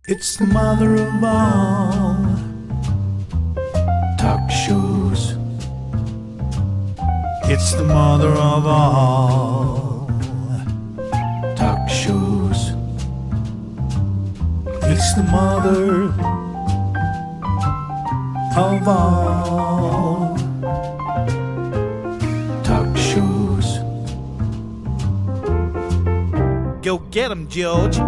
It's the mother of all talk shows. It's the mother of all talk shows. It's the mother of all talk shows. Go get 'em, George.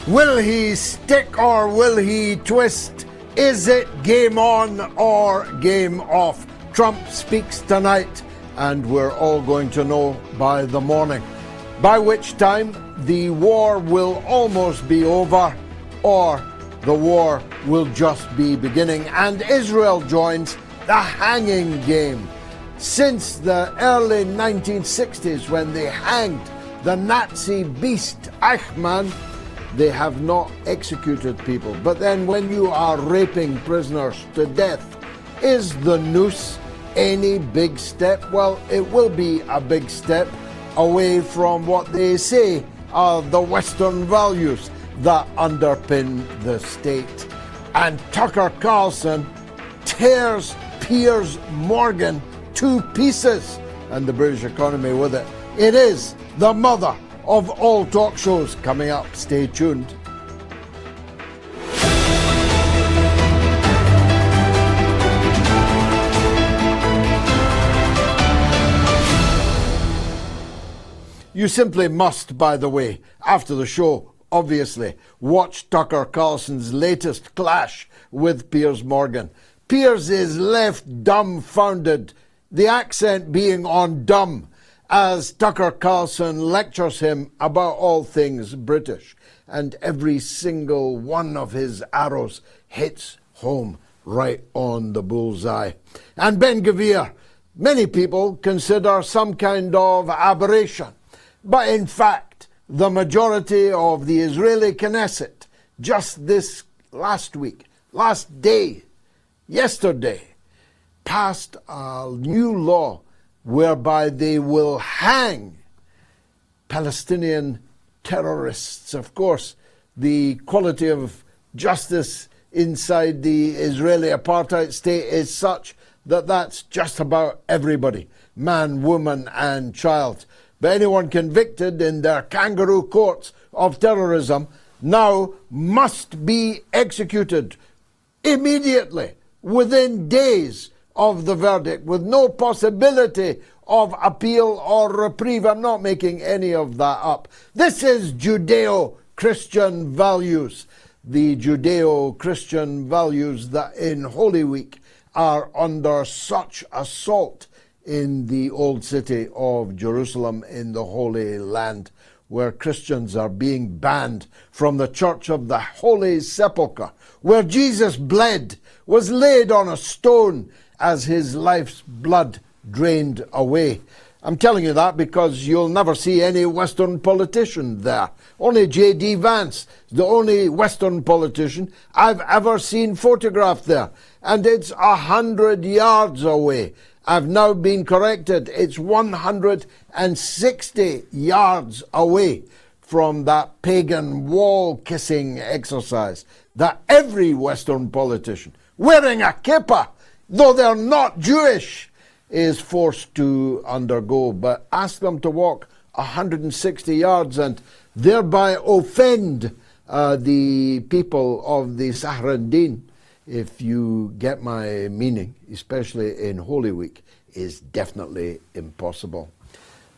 Will he stick or will he twist? Is it game on or game off? Trump speaks tonight, and we're all going to know by the morning, by which time the war will almost be over or the war will just be beginning, and Israel joins the hanging game. Since the early 1960s, when they hanged the Nazi beast Eichmann, they have not executed people. But then when you are raping prisoners to death, is the noose any big step? Well, it will be a big step away from what they say are the Western values that underpin the state. And Tucker Carlson tears Piers Morgan to pieces, and the British economy with it. It is the mother of all talk shows. Coming up, stay tuned. You simply must, by the way, after the show, obviously, watch Tucker Carlson's latest clash with Piers Morgan. Piers is left dumbfounded, the accent being on dumb, as Tucker Carlson lectures him about all things British, and every single one of his arrows hits home right on the bullseye. And Ben Gvir, many people consider some kind of aberration, but in fact, the majority of the Israeli Knesset, just this last week, last day, yesterday, passed a new law whereby they will hang Palestinian terrorists. Of course, the quality of justice inside the Israeli apartheid state is such that that's just about everybody, man, woman, and child. But anyone convicted in their kangaroo courts of terrorism now must be executed immediately, within days of the verdict, with no possibility of appeal or reprieve. I'm not making any of that up. This is Judeo-Christian values, the Judeo-Christian values that in Holy Week are under such assault in the old city of Jerusalem in the Holy Land, where Christians are being banned from the Church of the Holy Sepulchre, where Jesus bled, was laid on a stone as his life's blood drained away. I'm telling you that because you'll never see any Western politician there. Only J.D. Vance, the only Western politician I've ever seen photographed there. And it's 100 yards away. I've now been corrected. It's 160 yards away from that pagan wall-kissing exercise that every Western politician wearing a kippah, though they're not Jewish, is forced to undergo. But ask them to walk 160 yards and thereby offend the people of the Sahranddin, if you get my meaning, especially in Holy Week, is definitely impossible.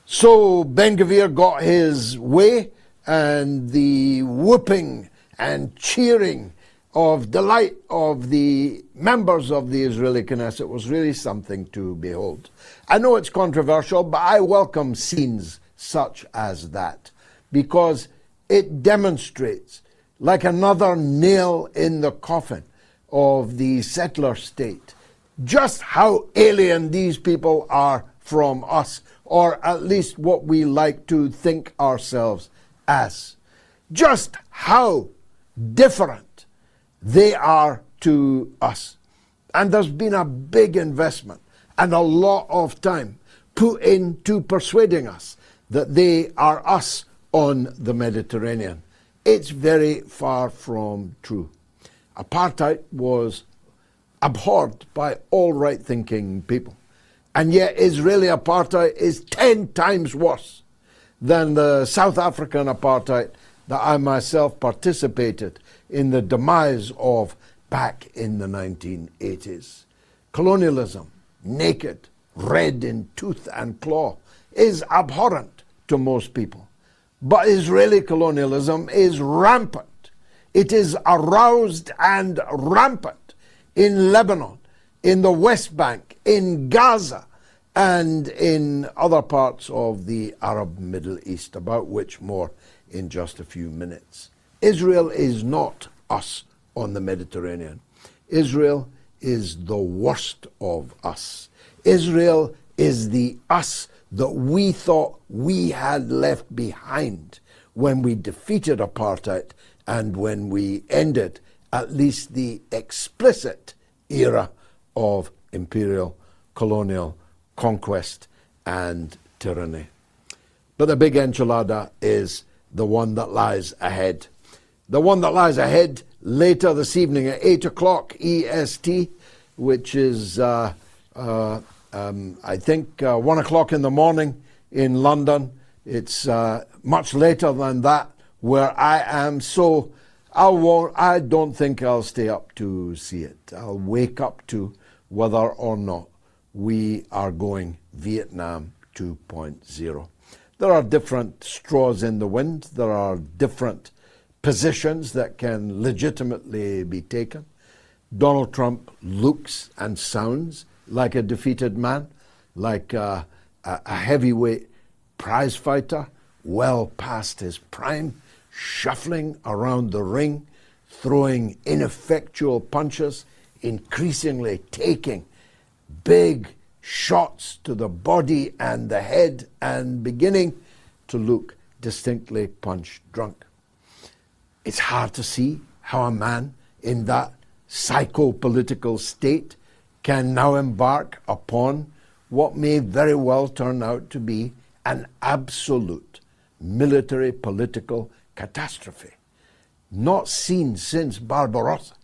So Ben-Gvir got his way, and the whooping and cheering of delight of the members of the Israeli Knesset was really something to behold. I know it's controversial, but I welcome scenes such as that because it demonstrates, like another nail in the coffin of the settler state, just how alien these people are from us, or at least what we like to think ourselves as. Just how different they are to us. And there's been a big investment and a lot of time put into persuading us that they are us on the Mediterranean. It's very far from true. Apartheid was abhorred by all right-thinking people. And yet Israeli apartheid is 10 times worse than the South African apartheid that I myself participated in the demise of back in the 1980s. Colonialism, naked, red in tooth and claw, is abhorrent to most people. But Israeli colonialism is rampant. It is aroused and rampant in Lebanon, in the West Bank, in Gaza, and in other parts of the Arab Middle East, about which more in just a few minutes. Israel is not us on the Mediterranean. Israel is the worst of us. Israel is the us that we thought we had left behind when we defeated apartheid and when we ended at least the explicit era of imperial colonial conquest and tyranny. But the big enchilada is the one that lies ahead. The one that lies ahead later this evening at 8 o'clock EST, which is, I think, 1 o'clock in the morning in London. It's much later than that where I am, so I don't think I'll stay up to see it. I'll wake up to whether or not we are going Vietnam 2.0. There are different straws in the wind. There are different positions that can legitimately be taken. Donald Trump looks and sounds like a defeated man, like a heavyweight prize fighter, well past his prime, shuffling around the ring, throwing ineffectual punches, increasingly taking big shots to the body and the head, and beginning to look distinctly punch drunk. It's hard to see how a man in that psycho-political state can now embark upon what may very well turn out to be an absolute military political catastrophe. Not seen since Barbarossa,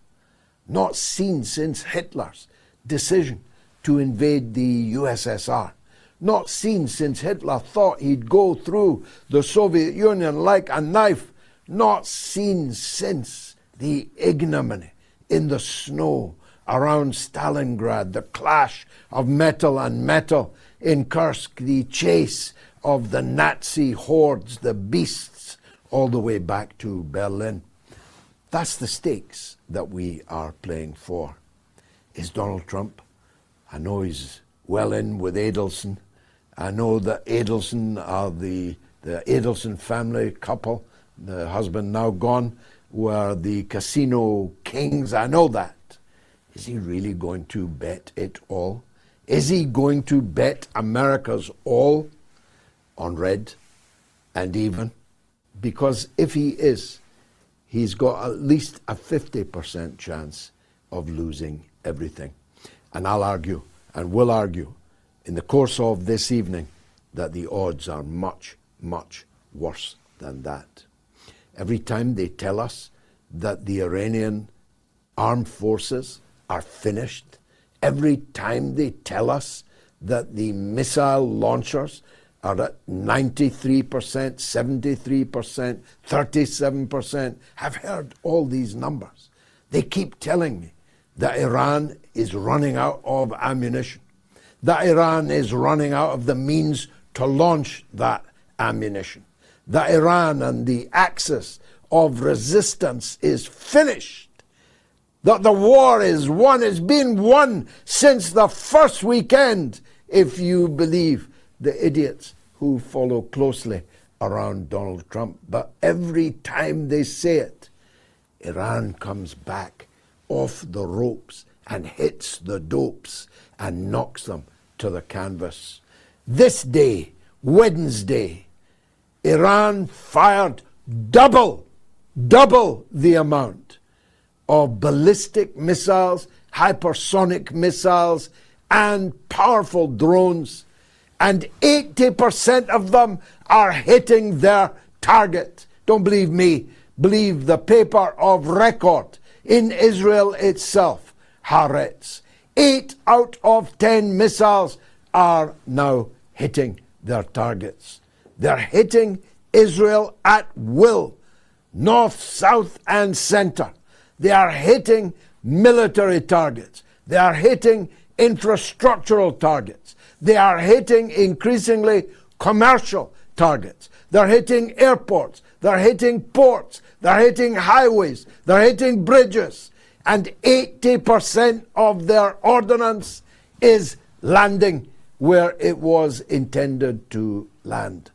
not seen since Hitler's decision to invade the USSR, not seen since Hitler thought he'd go through the Soviet Union like a knife, not seen since the ignominy in the snow around Stalingrad, the clash of metal and metal in Kursk, the chase of the Nazi hordes, the beasts, all the way back to Berlin. That's the stakes that we are playing for. is Donald Trump. I know he's well in with Adelson. I know that Adelson are the Adelson family couple, the husband now gone, were the casino kings. I know that. Is he really going to bet it all? Is he going to bet America's all on red and even? Because if he is, he's got at least a 50% chance of losing everything. And I'll argue, and will argue, in the course of this evening, that the odds are much, much worse than that. Every time they tell us that the Iranian armed forces are finished, every time they tell us that the missile launchers are at 93%, 73%, 37%, I've heard all these numbers. They keep telling me that Iran is running out of ammunition, that Iran is running out of the means to launch that ammunition, that Iran and the axis of resistance is finished, that the war is won, it's been won since the first weekend, if you believe the idiots who follow closely around Donald Trump. But every time they say it, Iran comes back off the ropes and hits the dopes and knocks them to the canvas. This day, Wednesday, Iran fired double the amount of ballistic missiles, hypersonic missiles, and powerful drones, and 80% of them are hitting their target. Don't believe me, believe the paper of record in Israel itself, Haaretz. 8 out of 10 missiles are now hitting their targets. They're hitting Israel at will, north, south, and center. They are hitting military targets. They are hitting infrastructural targets. They are hitting increasingly commercial targets. They're hitting airports. They're hitting ports. They're hitting highways. They're hitting bridges. And 80% of their ordnance is landing where it was intended to land.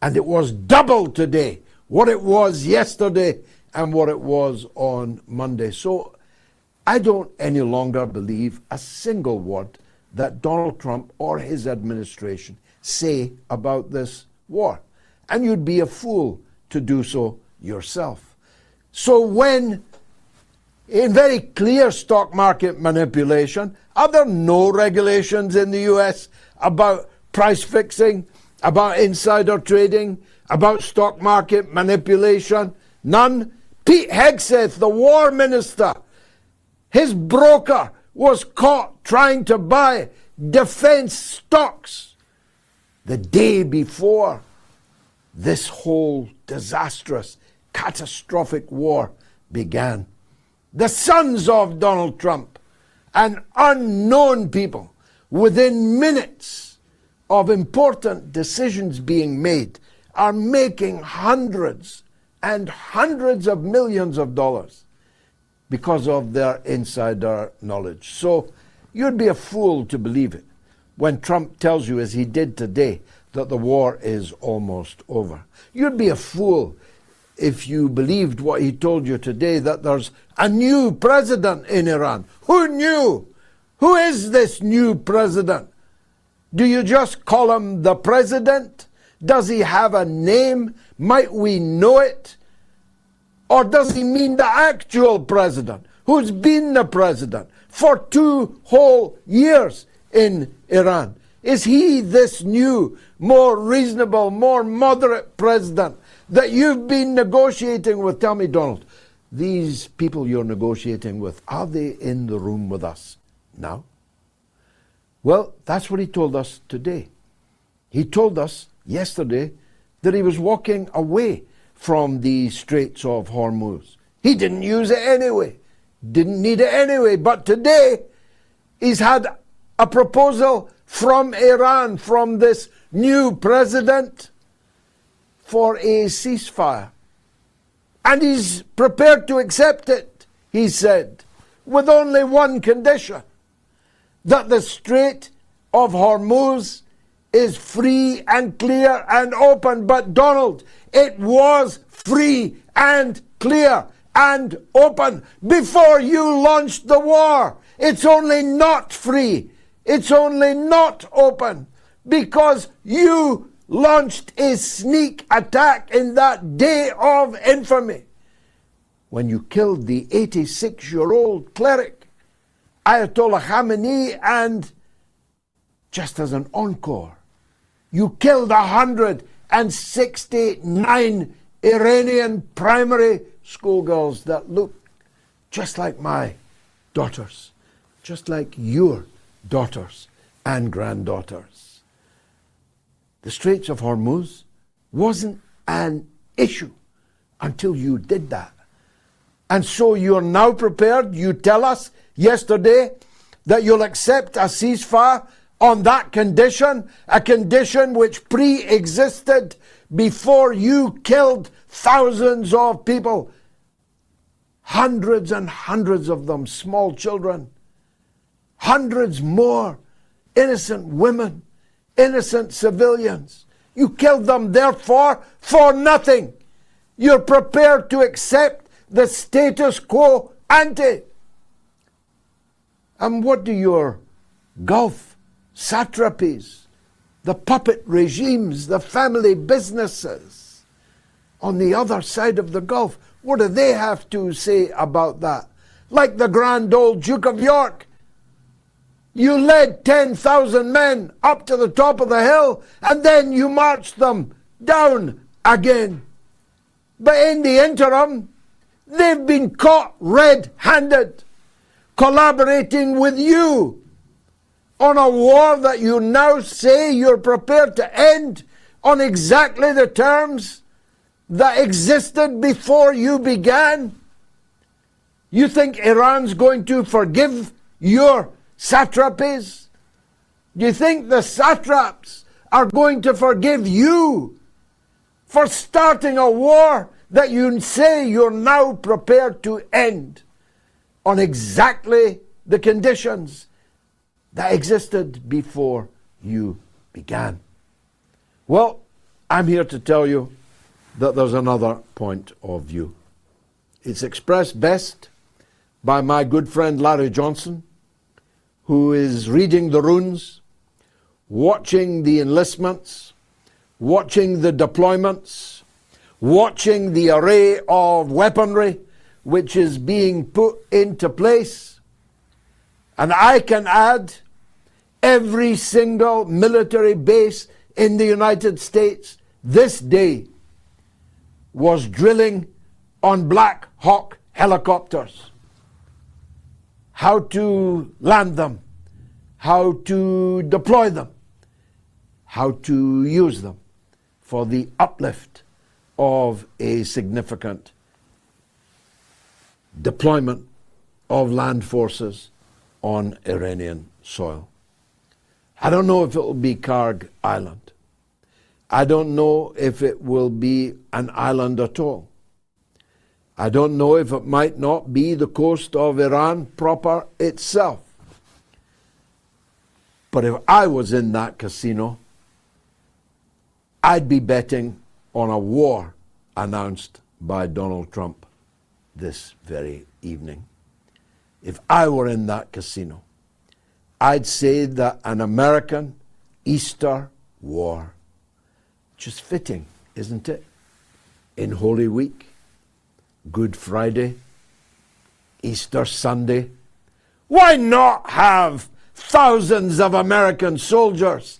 And it was double today what it was yesterday and what it was on Monday. So I don't any longer believe a single word that Donald Trump or his administration say about this war. And you'd be a fool to do so yourself. So when, in very clear stock market manipulation, are there no regulations in the US about price fixing, about insider trading, about stock market manipulation? None. Pete Hegseth, the war minister, his broker was caught trying to buy defense stocks the day before this whole disastrous, catastrophic war began. The sons of Donald Trump and unknown people, within minutes of important decisions being made, are making hundreds and hundreds of millions of dollars because of their insider knowledge. So you'd be a fool to believe it when Trump tells you, as he did today, that the war is almost over. You'd be a fool if you believed what he told you today, that there's a new president in Iran. Who knew? Who is this new president? Do you just call him the president? Does he have a name? Might we know it? Or does he mean the actual president, who's been the president for 2 whole years in Iran? Is he this new, more reasonable, more moderate president that you've been negotiating with? Tell me, Donald, these people you're negotiating with, are they in the room with us now? Well, that's what he told us today. He told us yesterday that he was walking away from the Straits of Hormuz. He didn't use it anyway, didn't need it anyway. But today, he's had a proposal from Iran, from this new president, for a ceasefire. And he's prepared to accept it, he said. with only one condition: that the Strait of Hormuz is free and clear and open. But Donald, it was free and clear and open before you launched the war. It's only not free. It's only not open because you launched a sneak attack in that day of infamy when you killed the 86-year-old cleric Ayatollah Khamenei, and just as an encore, you killed 169 Iranian primary schoolgirls that look just like my daughters, just like your daughters and granddaughters. The Straits of Hormuz wasn't an issue until you did that. And so you're now prepared, you tell us yesterday, that you'll accept a ceasefire on that condition, a condition which pre-existed before you killed thousands of people, hundreds and hundreds of them small children, hundreds more innocent women, innocent civilians. You killed them, therefore, for nothing. You're prepared to accept the status quo ante. And what do your Gulf satrapies, the puppet regimes, the family businesses on the other side of the Gulf, what do they have to say about that? Like the grand old Duke of York, you led 10,000 men up to the top of the hill and then you marched them down again. But in the interim, they've been caught red-handed, collaborating with you on a war that you now say you're prepared to end on exactly the terms that existed before you began. You think Iran's going to forgive your satrapies? Do you think the satraps are going to forgive you for starting a war that you say you're now prepared to end on exactly the conditions that existed before you began? Well, I'm here to tell you that there's another point of view. It's expressed best by my good friend Larry Johnson, who is reading the runes, watching the enlistments, watching the deployments, watching the array of weaponry which is being put into place. And I can add, every single military base in the United States this day was drilling on Black Hawk helicopters. How to land them, how to deploy them, how to use them for the uplift of a significant deployment of land forces on Iranian soil. I don't know if it will be Karg Island. I don't know if it will be an island at all. I don't know if it might not be the coast of Iran proper itself. But if I was in that casino, I'd be betting on a war announced by Donald Trump this very evening. If I were in that casino, I'd say that an American Easter war, just fitting, isn't it? In Holy Week, Good Friday, Easter Sunday. Why not have thousands of American soldiers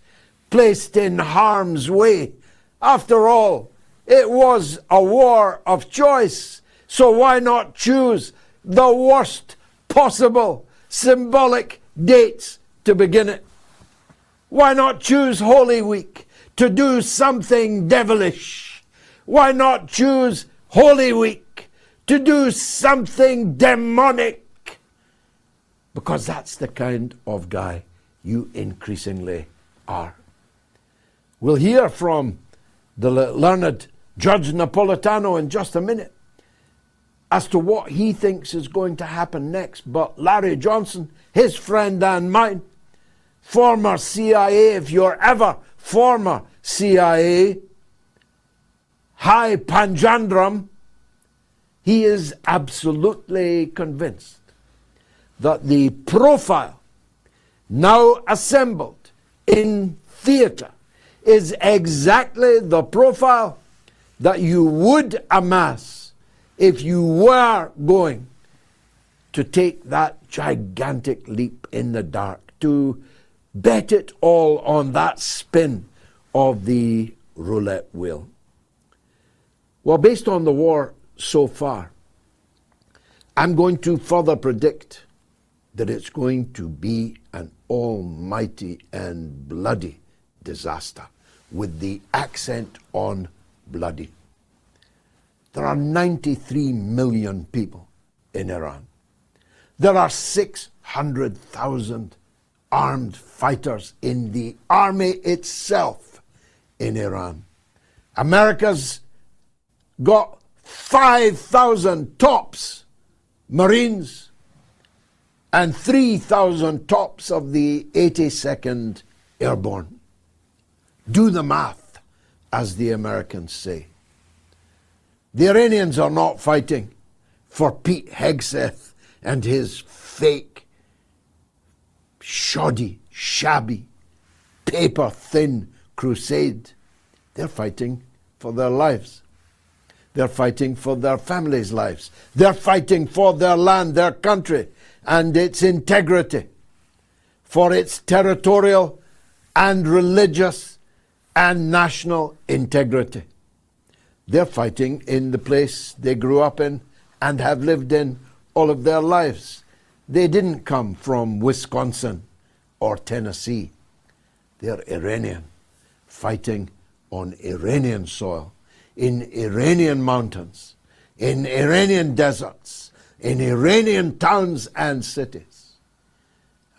placed in harm's way? After all, it was a war of choice. So why not choose the worst possible symbolic dates to begin it? Why not choose Holy Week to do something devilish? Why not choose Holy Week to do something demonic? Because that's the kind of guy you increasingly are. We'll hear from the learned George Napolitano in just a minute. as to what he thinks is going to happen next. But Larry Johnson, his friend and mine, former CIA, if you're ever former CIA, high panjandrum, he is absolutely convinced that the profile now assembled in theatre is exactly the profile that you would amass if you were going to take that gigantic leap in the dark, to bet it all on that spin of the roulette wheel. Well, based on the war so far, I'm going to further predict that it's going to be an almighty and bloody disaster, with the accent on bloody. There are 93 million people in Iran. There are 600,000 armed fighters in the army itself in Iran. America's got 5,000 tops Marines and 3,000 tops of the 82nd Airborne. Do the math, as the Americans say. The Iranians are not fighting for Pete Hegseth and his fake, shoddy, shabby, paper-thin crusade. They're fighting for their lives. They're fighting for their families' lives. They're fighting for their land, their country, and its integrity, for its territorial and religious and national integrity. They're fighting in the place they grew up in and have lived in all of their lives. They didn't come from Wisconsin or Tennessee. They're Iranian, fighting on Iranian soil, in Iranian mountains, in Iranian deserts, in Iranian towns and cities.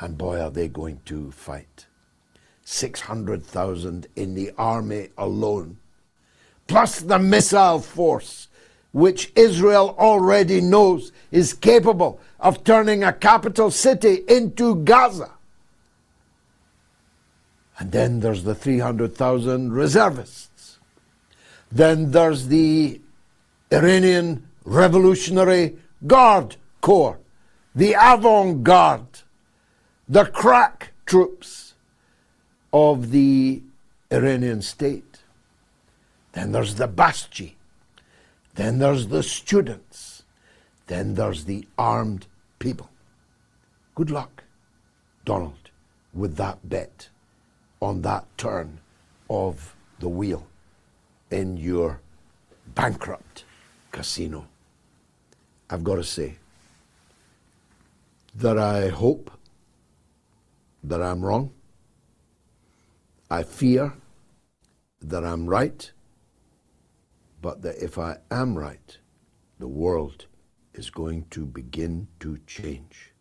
And boy, are they going to fight. 600,000 in the army alone, plus the missile force, which Israel already knows is capable of turning a capital city into Gaza. And then there's the 300,000 reservists. Then there's the Iranian Revolutionary Guard Corps, the avant-garde, the crack troops of the Iranian state. Then there's the Basji. Then there's the students. Then there's the armed people. Good luck, Donald, with that bet on that turn of the wheel in your bankrupt casino. I've got to say that I hope that I'm wrong. I fear that I'm right, but that if I am right, the world is going to begin to change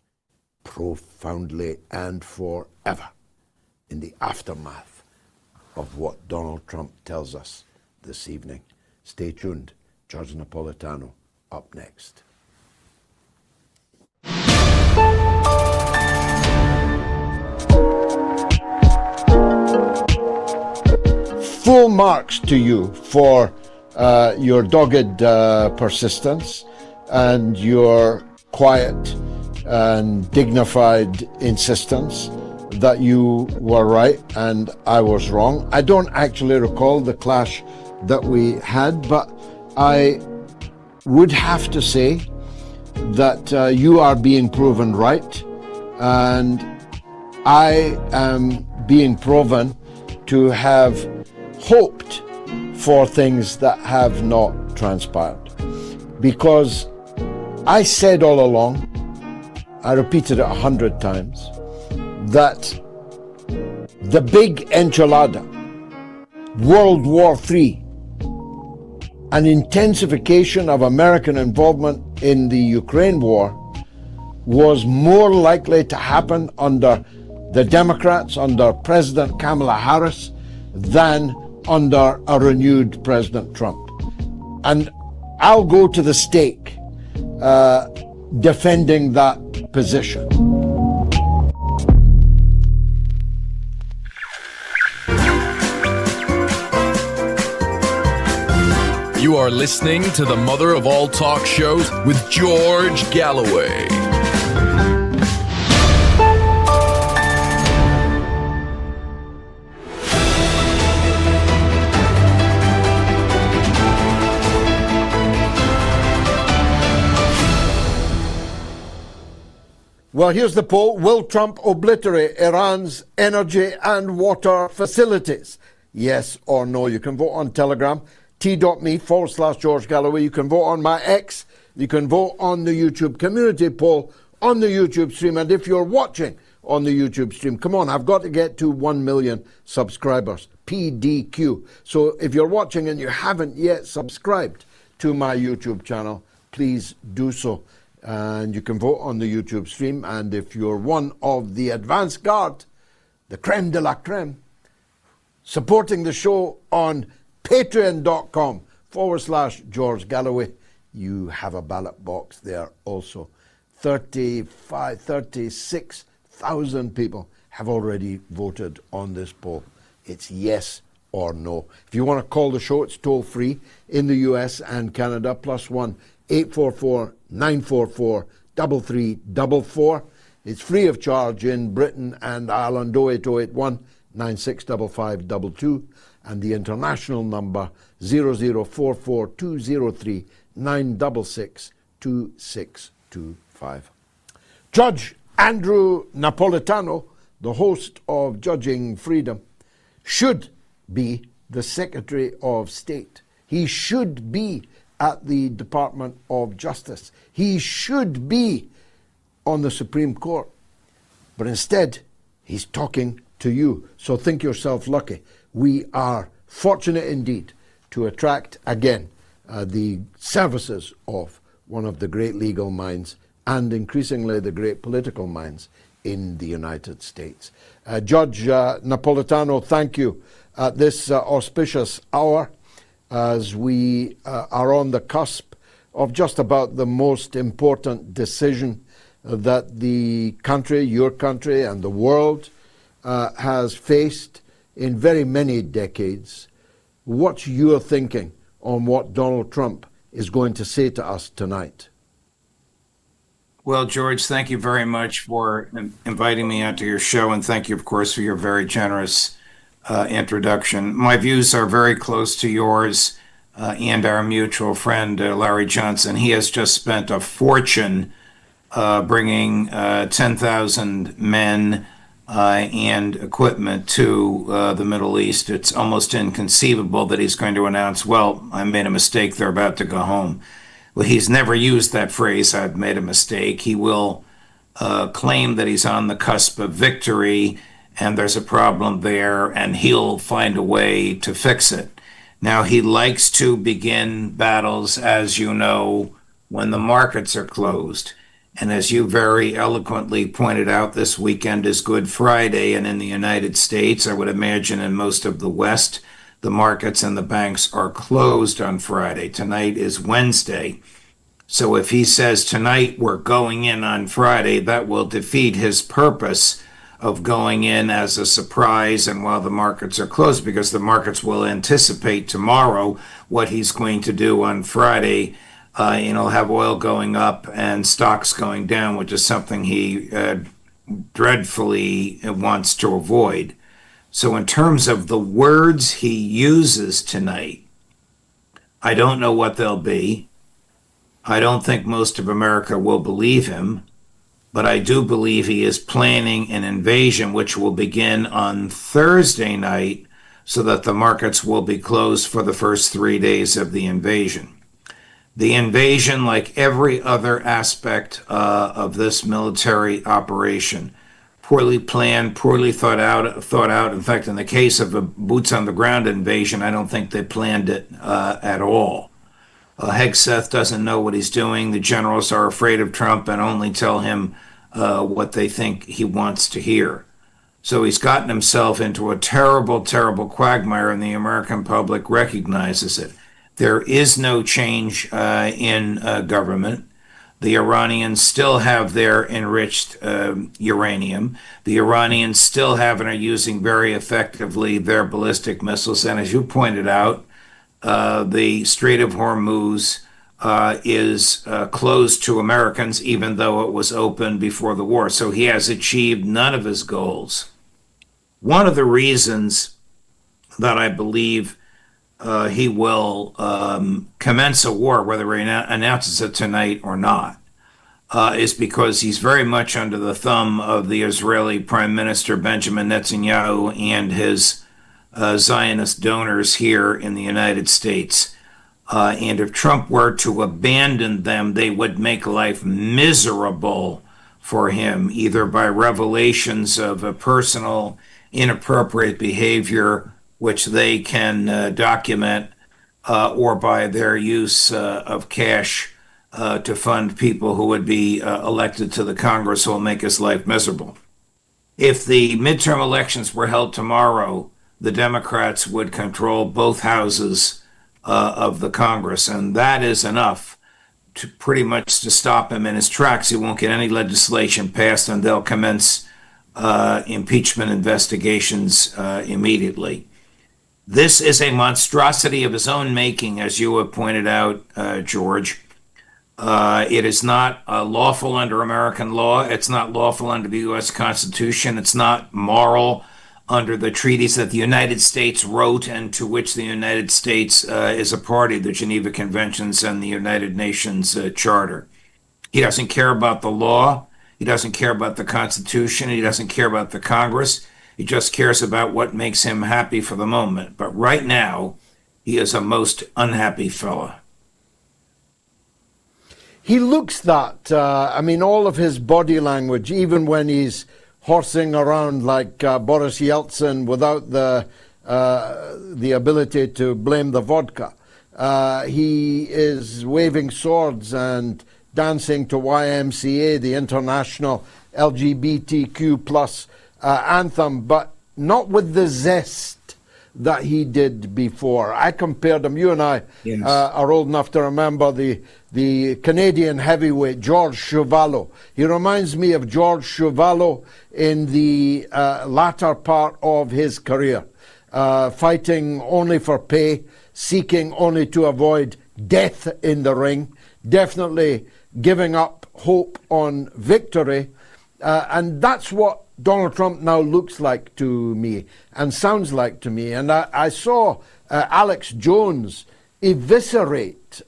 profoundly and forever in the aftermath of what Donald Trump tells us this evening. Stay tuned. George Napolitano up next. Full marks to you for your dogged persistence and your quiet and dignified insistence that you were right and I was wrong. I don't actually recall the clash that we had, but I would have to say that you are being proven right, and I am being proven to have hoped for things that have not transpired. Because I said all along, I repeated it 100 times, that the big enchilada, World War III, an intensification of American involvement in the Ukraine war was more likely to happen under the Democrats, under President Kamala Harris, than under a renewed President Trump. And I'll go to the stake defending that position. You are listening to the mother of all talk shows with George Galloway. Well, here's the poll. Will Trump obliterate Iran's energy and water facilities? Yes or no? You can vote on Telegram, t.me/George Galloway. You can vote on my X. You can vote on the YouTube community poll on the YouTube stream. And if you're watching on the YouTube stream, come on, I've got to get to 1 million subscribers, PDQ. So if you're watching and you haven't yet subscribed to my YouTube channel, please do so. And you can vote on the YouTube stream. And if you're one of the advance guard, the creme de la creme, supporting the show on patreon.com/George Galloway, you have a ballot box there also. 36,000 people have already voted on this poll. It's yes or no. If you want to call the show, it's toll free in the US and Canada, +1 844-944-3344. It's free of charge in Britain and Ireland, 08081-965522, and the international number 0044-203-966-2625. Judge Andrew Napolitano, the host of Judging Freedom, should be the Secretary of State. He should be at the Department of Justice. He should be on the Supreme Court. But instead, he's talking to you. So think yourself lucky. We are fortunate indeed to attract again the services of one of the great legal minds and increasingly the great political minds in the United States. Judge Napolitano, thank you at this auspicious hour, as we are on the cusp of just about the most important decision that the country, your country, and the world has faced in very many decades. What's your thinking on what Donald Trump is going to say to us tonight? Well, George, thank you very much for inviting me onto your show, and thank you, of course, for your very generous introduction. My views are very close to yours and our mutual friend, Larry Johnson. He has just spent a fortune bringing 10,000 men and equipment to the Middle East. It's almost inconceivable that he's going to announce, well, I made a mistake, they're about to go home. Well, he's never used that phrase, I've made a mistake. He will claim that he's on the cusp of victory and there's a problem there, and he'll find a way to fix it. Now, he likes to begin battles, as you know, when the markets are closed. And as you very eloquently pointed out, this weekend is Good Friday, and in the United States, I would imagine in most of the West, the markets and the banks are closed on Friday. Tonight is Wednesday. So if he says tonight we're going in on Friday, that will defeat his purpose of going in as a surprise and while the markets are closed, because the markets will anticipate tomorrow what he's going to do on Friday. He'll have oil going up and stocks going down, which is something he dreadfully wants to avoid. So in terms of the words he uses tonight, I don't know what they'll be. I don't think most of America will believe him, but I do believe he is planning an invasion which will begin on Thursday night so that the markets will be closed for the first 3 days of the invasion. The invasion, like every other aspect of this military operation, poorly planned, poorly thought out. In fact, in the case of a boots-on-the-ground invasion, I don't think they planned it at all. Hegseth doesn't know what he's doing. The generals are afraid of Trump and only tell him what they think he wants to hear. So he's gotten himself into a terrible, terrible quagmire, and the American public recognizes it. There is no change in government. The Iranians still have their enriched uranium. The Iranians still have and are using very effectively their ballistic missiles. And as you pointed out, the Strait of Hormuz is closed to Americans, even though it was open before the war. So he has achieved none of his goals. One of the reasons that I believe he will commence a war, whether he announces it tonight or not, is because he's very much under the thumb of the Israeli Prime Minister Benjamin Netanyahu and his Zionist donors here in the United States. And if Trump were to abandon them, they would make life miserable for him, either by revelations of a personal inappropriate behavior, which they can document, or by their use of cash to fund people who would be elected to the Congress who will make his life miserable. If the midterm elections were held tomorrow, the Democrats would control both houses of the Congress, and that is enough to pretty much to stop him in his tracks. He won't get any legislation passed, and they'll commence impeachment investigations immediately. This is a monstrosity of his own making, as you have pointed out, George. It is not lawful under American law. It's not lawful under the U.S. Constitution. It's not moral under the treaties that the United States wrote and to which the United States is a party, the Geneva Conventions and the United Nations Charter. He doesn't care about the law. He doesn't care about the Constitution. He doesn't care about the Congress. He just cares about what makes him happy for the moment. But right now, he is a most unhappy fella. He looks that. All of his body language, even when he's horsing around like Boris Yeltsin without the ability to blame the vodka. He is waving swords and dancing to YMCA, the international LGBTQ plus anthem, but not with the zest that he did before. I compared him. You and I are old enough to remember the Canadian heavyweight George Chuvalo. He reminds me of George Chuvalo in the latter part of his career, fighting only for pay, seeking only to avoid death in the ring, definitely giving up hope on victory. And that's what Donald Trump now looks like to me and sounds like to me. And I saw Alex Jones eviscerate,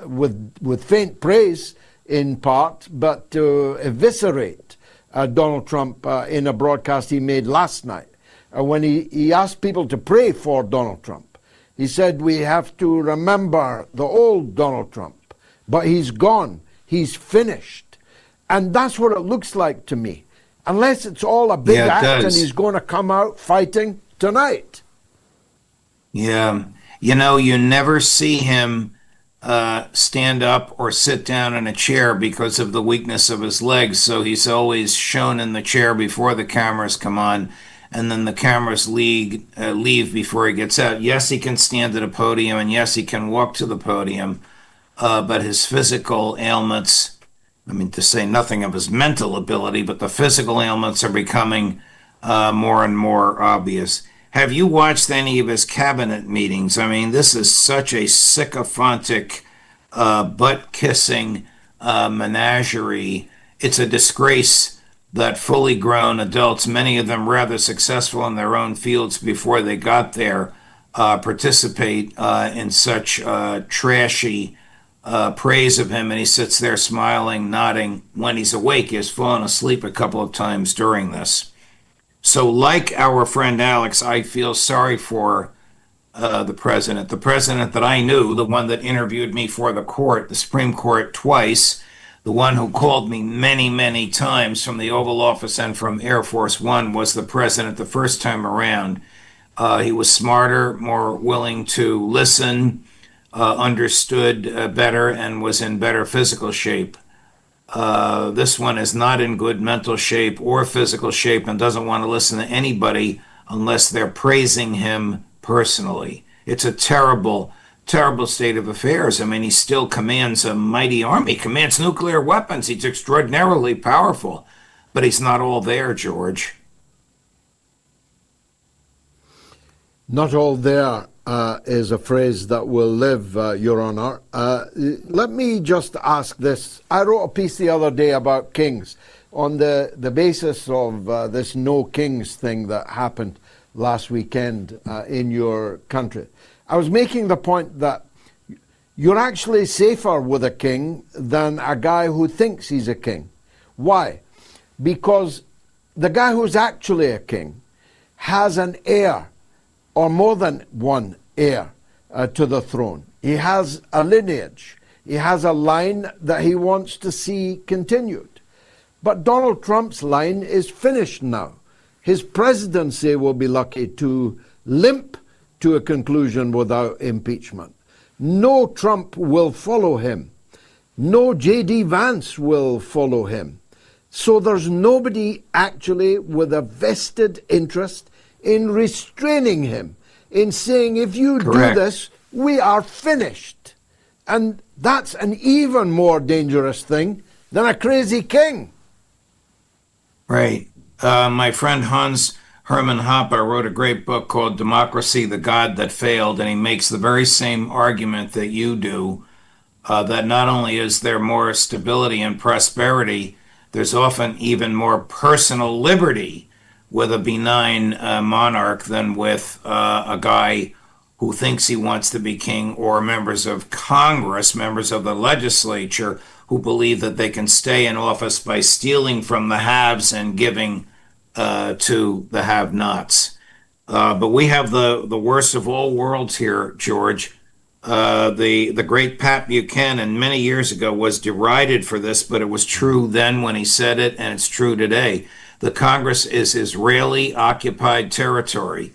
with faint praise in part, but to eviscerate Donald Trump in a broadcast he made last night when he asked people to pray for Donald Trump. He said, we have to remember the old Donald Trump, but he's gone, he's finished. And that's what it looks like to me. Unless it's all a big act and he's going to come out fighting tonight. Yeah. You know, you never see him stand up or sit down in a chair because of the weakness of his legs. So he's always shown in the chair before the cameras come on, and then the cameras leave before he gets out. Yes, he can stand at a podium, and yes, he can walk to the podium, but his physical ailments, to say nothing of his mental ability, but the physical ailments are becoming more and more obvious. Have you watched any of his cabinet meetings? This is such a sycophantic, butt-kissing menagerie. It's a disgrace that fully grown adults, many of them rather successful in their own fields before they got there, participate in such trashy praise of him, and he sits there smiling, nodding. When he's awake, he has fallen asleep a couple of times during this. So like our friend Alex, I feel sorry for the president that I knew, the one that interviewed me for the court, the Supreme Court twice, the one who called me many, many times from the Oval Office and from Air Force One, was the president the first time around. He was smarter, more willing to listen, understood better, and was in better physical shape. This one is not in good mental shape or physical shape and doesn't want to listen to anybody unless they're praising him personally. It's a terrible, terrible state of affairs. I mean, he still commands a mighty army, commands nuclear weapons. He's extraordinarily powerful, but he's not all there, George. Not all there is a phrase that will live, Your Honor. Let me just ask this. I wrote a piece the other day about kings on the basis of this no kings thing that happened last weekend in your country. I was making the point that you're actually safer with a king than a guy who thinks he's a king. Why? Because the guy who's actually a king has an heir, or more than one heir to the throne. He has a lineage. He has a line that he wants to see continued. But Donald Trump's line is finished now. His presidency will be lucky to limp to a conclusion without impeachment. No Trump will follow him. No J.D. Vance will follow him. So there's nobody actually with a vested interest in restraining him, in saying, if you Correct. do this, we are finished. And that's an even more dangerous thing than a crazy king. Right. My friend Hans Hermann Hoppe wrote a great book called Democracy, the God That Failed, and he makes the very same argument that you do, that not only is there more stability and prosperity, there's often even more personal liberty with a benign monarch than with a guy who thinks he wants to be king, or members of Congress, members of the legislature, who believe that they can stay in office by stealing from the haves and giving to the have-nots. But we have the worst of all worlds here, George. The great Pat Buchanan many years ago was derided for this, but it was true then when he said it, and it's true today. The Congress is Israeli-occupied territory.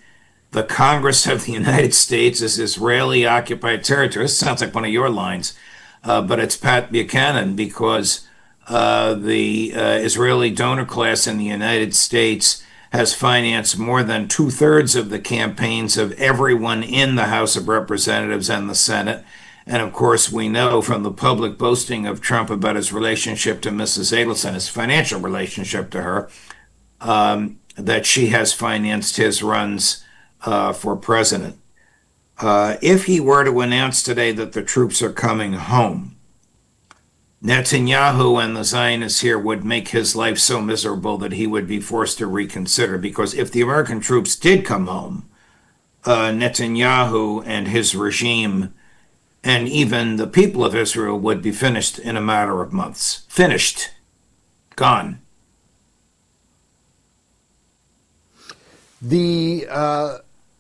The Congress of the United States is Israeli-occupied territory. This sounds like one of your lines, but it's Pat Buchanan, because the Israeli donor class in the United States has financed more than 2/3 of the campaigns of everyone in the House of Representatives and the Senate. And of course, we know from the public boasting of Trump about his relationship to Mrs. Adelson, his financial relationship to her, that she has financed his runs for president. If he were to announce today that the troops are coming home, Netanyahu and the Zionists here would make his life so miserable that he would be forced to reconsider. Because if the American troops did come home, Netanyahu and his regime and even the people of Israel would be finished in a matter of months. Finished. Gone.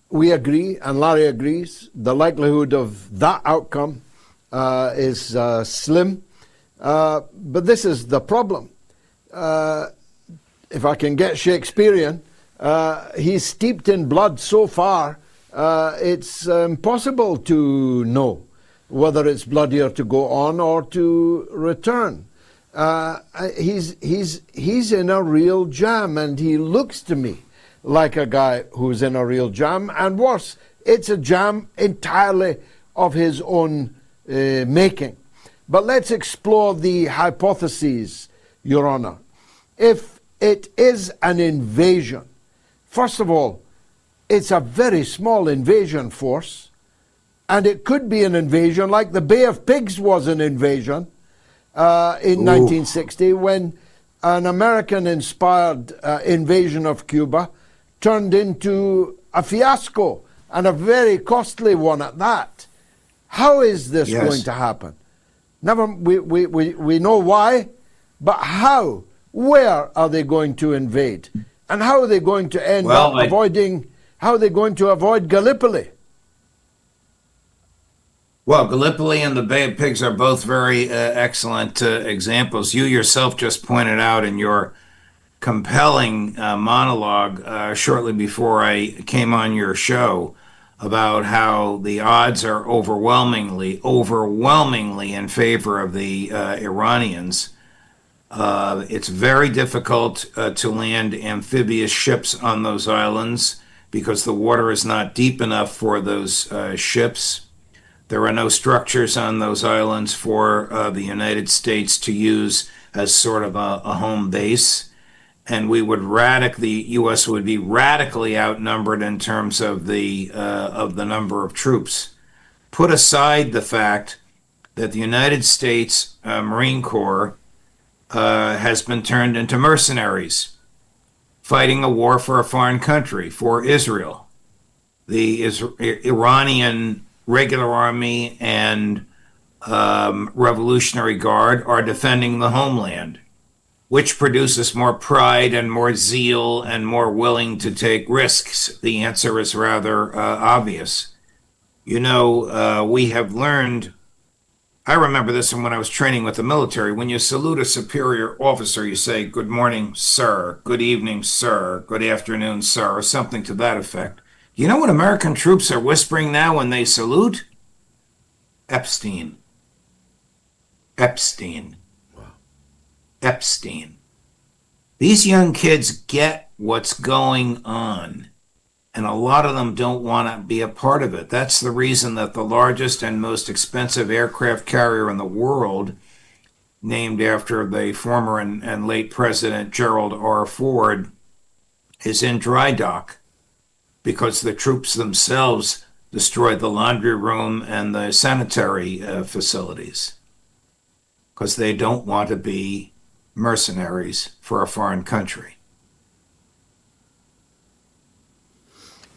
We agree, and Larry agrees, the likelihood of that outcome is slim. But this is the problem. If I can get Shakespearean, he's steeped in blood so far, it's impossible to know whether it's bloodier to go on or to return. He's in a real jam, and he looks to me like a guy who's in a real jam, and worse, it's a jam entirely of his own making. But let's explore the hypotheses, Your Honor. If it is an invasion, first of all, it's a very small invasion force, and it could be an invasion like the Bay of Pigs was an invasion in 1960, when an American-inspired invasion of Cuba turned into a fiasco, and a very costly one at that. How is this going to happen? Never, we know why, but how? Where are they going to invade? And how are they going to end up avoiding, how are they going to avoid Gallipoli? Well, Gallipoli and the Bay of Pigs are both very excellent examples. You yourself just pointed out in your compelling monologue shortly before I came on your show about how the odds are overwhelmingly in favor of the Iranians. It's very difficult to land amphibious ships on those islands because the water is not deep enough for those ships. There are no structures on those islands for the United States to use as sort of a home base. And the U.S. would be radically outnumbered in terms of the number of troops. Put aside the fact that the United States Marine Corps has been turned into mercenaries, fighting a war for a foreign country, for Israel. The Iranian regular army and Revolutionary Guard are defending the homeland. Which produces more pride and more zeal and more willing to take risks? The answer is rather obvious. We have learned, I remember this from when I was training with the military. When you salute a superior officer, you say, "Good morning, sir. Good evening, sir. Good afternoon, sir," or something to that effect. You know what American troops are whispering now when they salute? Epstein. Epstein. Epstein. These young kids get what's going on, and a lot of them don't want to be a part of it. That's the reason that the largest and most expensive aircraft carrier in the world, named after the former and late President Gerald R. Ford, is in dry dock because the troops themselves destroyed the laundry room and the sanitary facilities because they don't want to be mercenaries for a foreign country.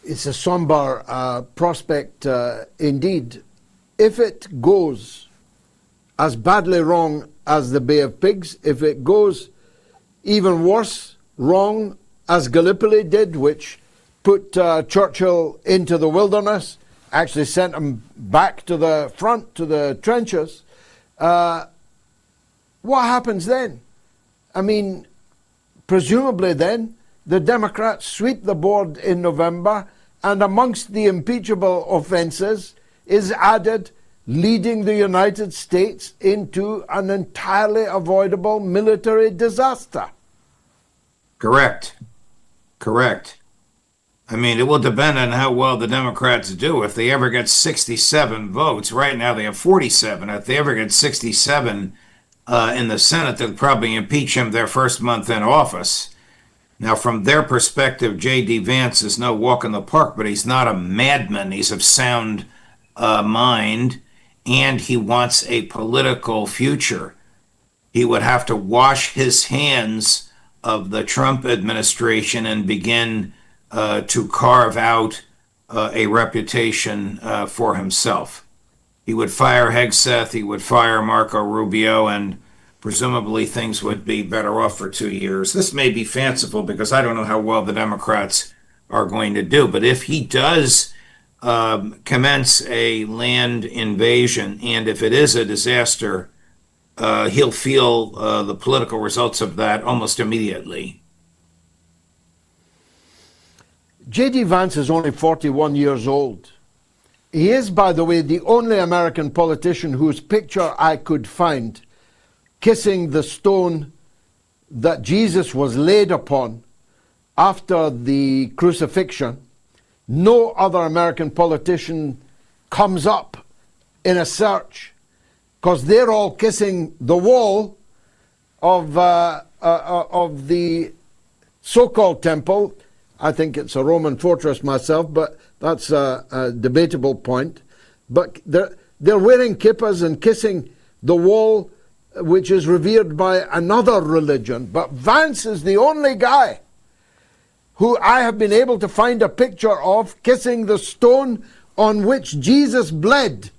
It's a somber prospect indeed. If it goes as badly wrong as the Bay of Pigs, if it goes even worse wrong as Gallipoli did, which put Churchill into the wilderness, actually sent him back to the front, to the trenches, what happens then? I mean, presumably then, the Democrats sweep the board in November, and amongst the impeachable offenses is added leading the United States into an entirely avoidable military disaster. Correct. I mean, it will depend on how well the Democrats do. If they ever get 67 votes, right now they have 47. If they ever get 67 in the Senate, they'll probably impeach him their first month in office. Now, from their perspective, J.D. Vance is no walk in the park, but he's not a madman. He's of sound mind, and he wants a political future. He would have to wash his hands of the Trump administration and begin to carve out a reputation for himself. He would fire Hegseth, he would fire Marco Rubio, and presumably things would be better off for 2 years. This may be fanciful because I don't know how well the Democrats are going to do, but if he does commence a land invasion, and if it is a disaster, he'll feel the political results of that almost immediately. J.D. Vance is only 41 years old. He is, by the way, the only American politician whose picture I could find kissing the stone that Jesus was laid upon after the crucifixion. No other American politician comes up in a search because they're all kissing the wall of the so-called temple. I think it's a Roman fortress myself, but that's a debatable point. But they're wearing kippas and kissing the wall, which is revered by another religion. But Vance is the only guy who I have been able to find a picture of kissing the stone on which Jesus bled.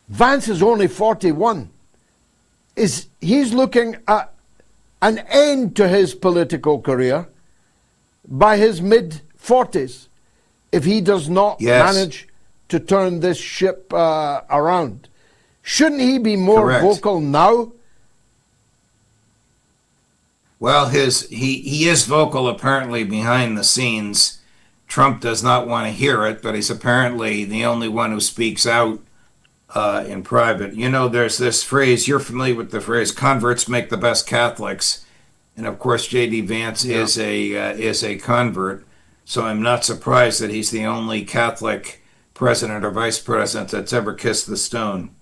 Vance is only 41. He's looking at an end to his political career by his mid-40s if he does not manage to turn this ship around. Shouldn't he be more vocal now? Well, he is vocal apparently behind the scenes. Trump does not want to hear it, but he's apparently the only one who speaks out in private. You know, there's this phrase, you're familiar with the phrase, converts make the best Catholics. And of course, J.D. Vance is a convert, so I'm not surprised that he's the only Catholic president or vice president that's ever kissed the stone.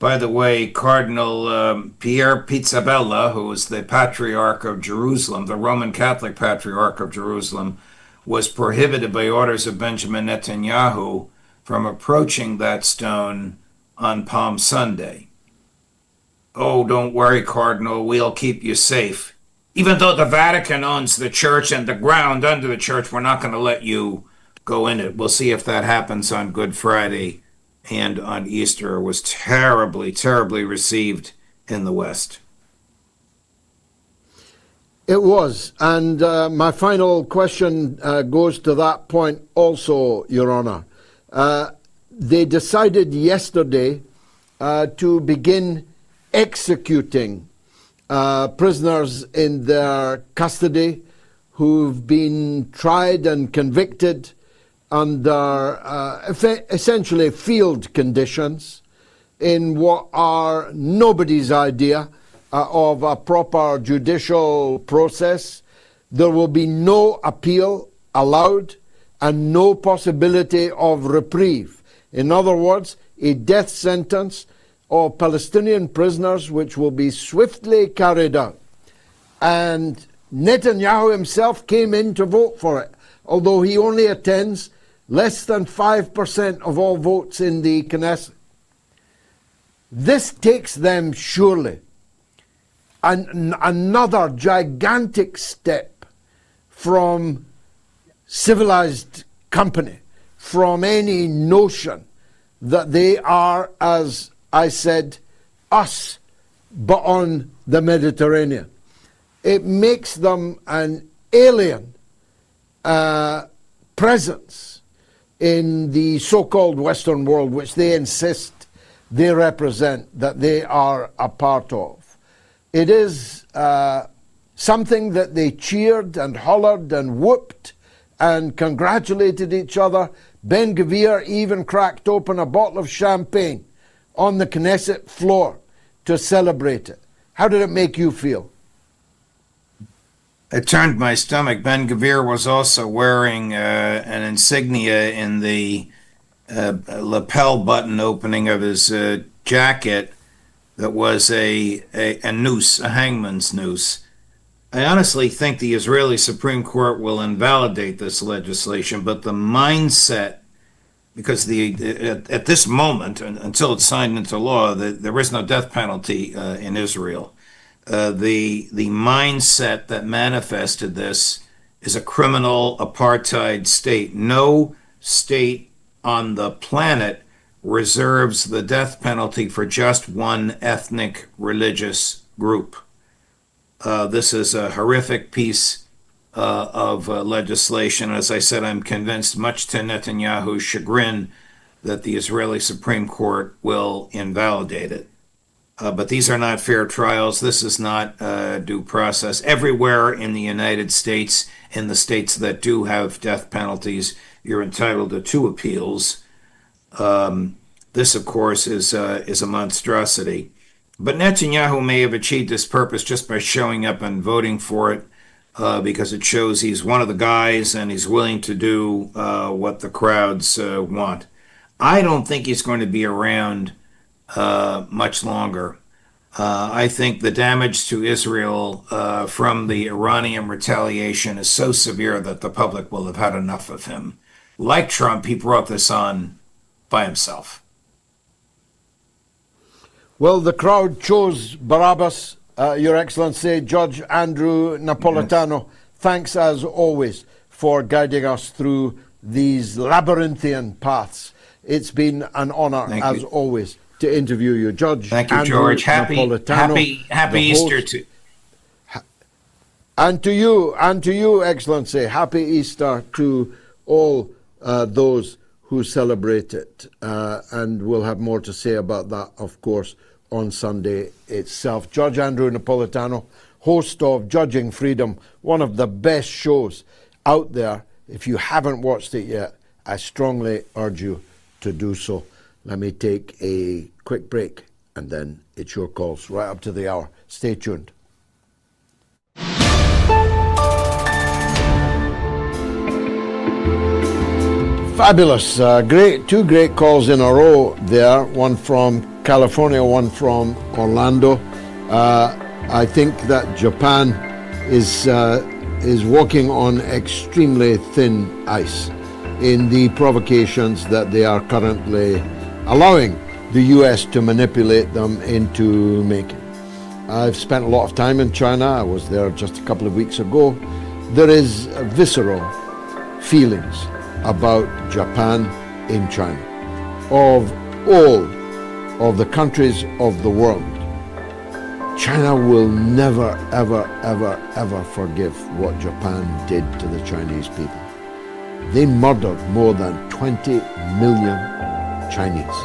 By the way, Cardinal Pierre Pizzabella, who was the Patriarch of Jerusalem, the Roman Catholic Patriarch of Jerusalem, was prohibited by orders of Benjamin Netanyahu from approaching that stone on Palm Sunday. Oh, don't worry, Cardinal, we'll keep you safe. Even though the Vatican owns the church and the ground under the church, we're not going to let you go in it. We'll see if that happens on Good Friday and on Easter. It was terribly, terribly received in the West. It was. And my final question goes to that point also, Your Honor. They decided yesterday to begin executing prisoners in their custody who've been tried and convicted under essentially field conditions in what are nobody's idea of a proper judicial process. There will be no appeal allowed and no possibility of reprieve. In other words, a death sentence of Palestinian prisoners which will be swiftly carried out. And Netanyahu himself came in to vote for it, although he only attends less than 5% of all votes in the Knesset. This takes them surely another gigantic step from civilized company, from any notion that they are, as I said, us, but on the Mediterranean. It makes them an alien presence in the so-called Western world, which they insist they represent, that they are a part of. It is something that they cheered and hollered and whooped and congratulated each other. Ben Gvir even cracked open a bottle of champagne on the Knesset floor to celebrate it. How did it make you feel? It turned my stomach. Ben Gvir was also wearing an insignia in the lapel button opening of his jacket that was a noose, a hangman's noose. I honestly think the Israeli Supreme Court will invalidate this legislation, but the mindset, because at this moment, until it's signed into law, there is no death penalty in Israel. The mindset that manifested this is a criminal apartheid state. No state on the planet reserves the death penalty for just one ethnic religious group. This is a horrific piece of legislation. As I said, I'm convinced, much to Netanyahu's chagrin, that the Israeli Supreme Court will invalidate it. But these are not fair trials. This is not due process. Everywhere in the United States, in the states that do have death penalties, you're entitled to 2 appeals. This, of course, is a monstrosity. But Netanyahu may have achieved this purpose just by showing up and voting for it, because it shows he's one of the guys and he's willing to do what the crowds want. I don't think he's going to be around much longer. I think the damage to Israel from the Iranian retaliation is so severe that the public will have had enough of him. Like Trump, he brought this on by himself. Well, the crowd chose Barabbas, Your Excellency, Judge Andrew Napolitano. Yes. Thanks, as always, for guiding us through these labyrinthian paths. It's been an honor, as always, to interview you, Judge. Thank you, Andrew George. Happy Easter to and to you, Excellency. Happy Easter to all those who celebrate it, and we'll have more to say about that, of course, on Sunday itself. Judge Andrew Napolitano, host of Judging Freedom, one of the best shows out there. If you haven't watched it yet, I strongly urge you to do so. Let me take a quick break, and then it's your calls right up to the hour. Stay tuned. Fabulous. Two great calls in a row there. One from California, one from Orlando. I think that Japan is walking on extremely thin ice in the provocations that they are currently allowing the US to manipulate them into making. I've spent a lot of time in China. I was there just a couple of weeks ago. There is visceral feelings about Japan in China. Of all of the countries of the world, China will never, ever, ever, ever forgive what Japan did to the Chinese people. They murdered more than 20 million Chinese.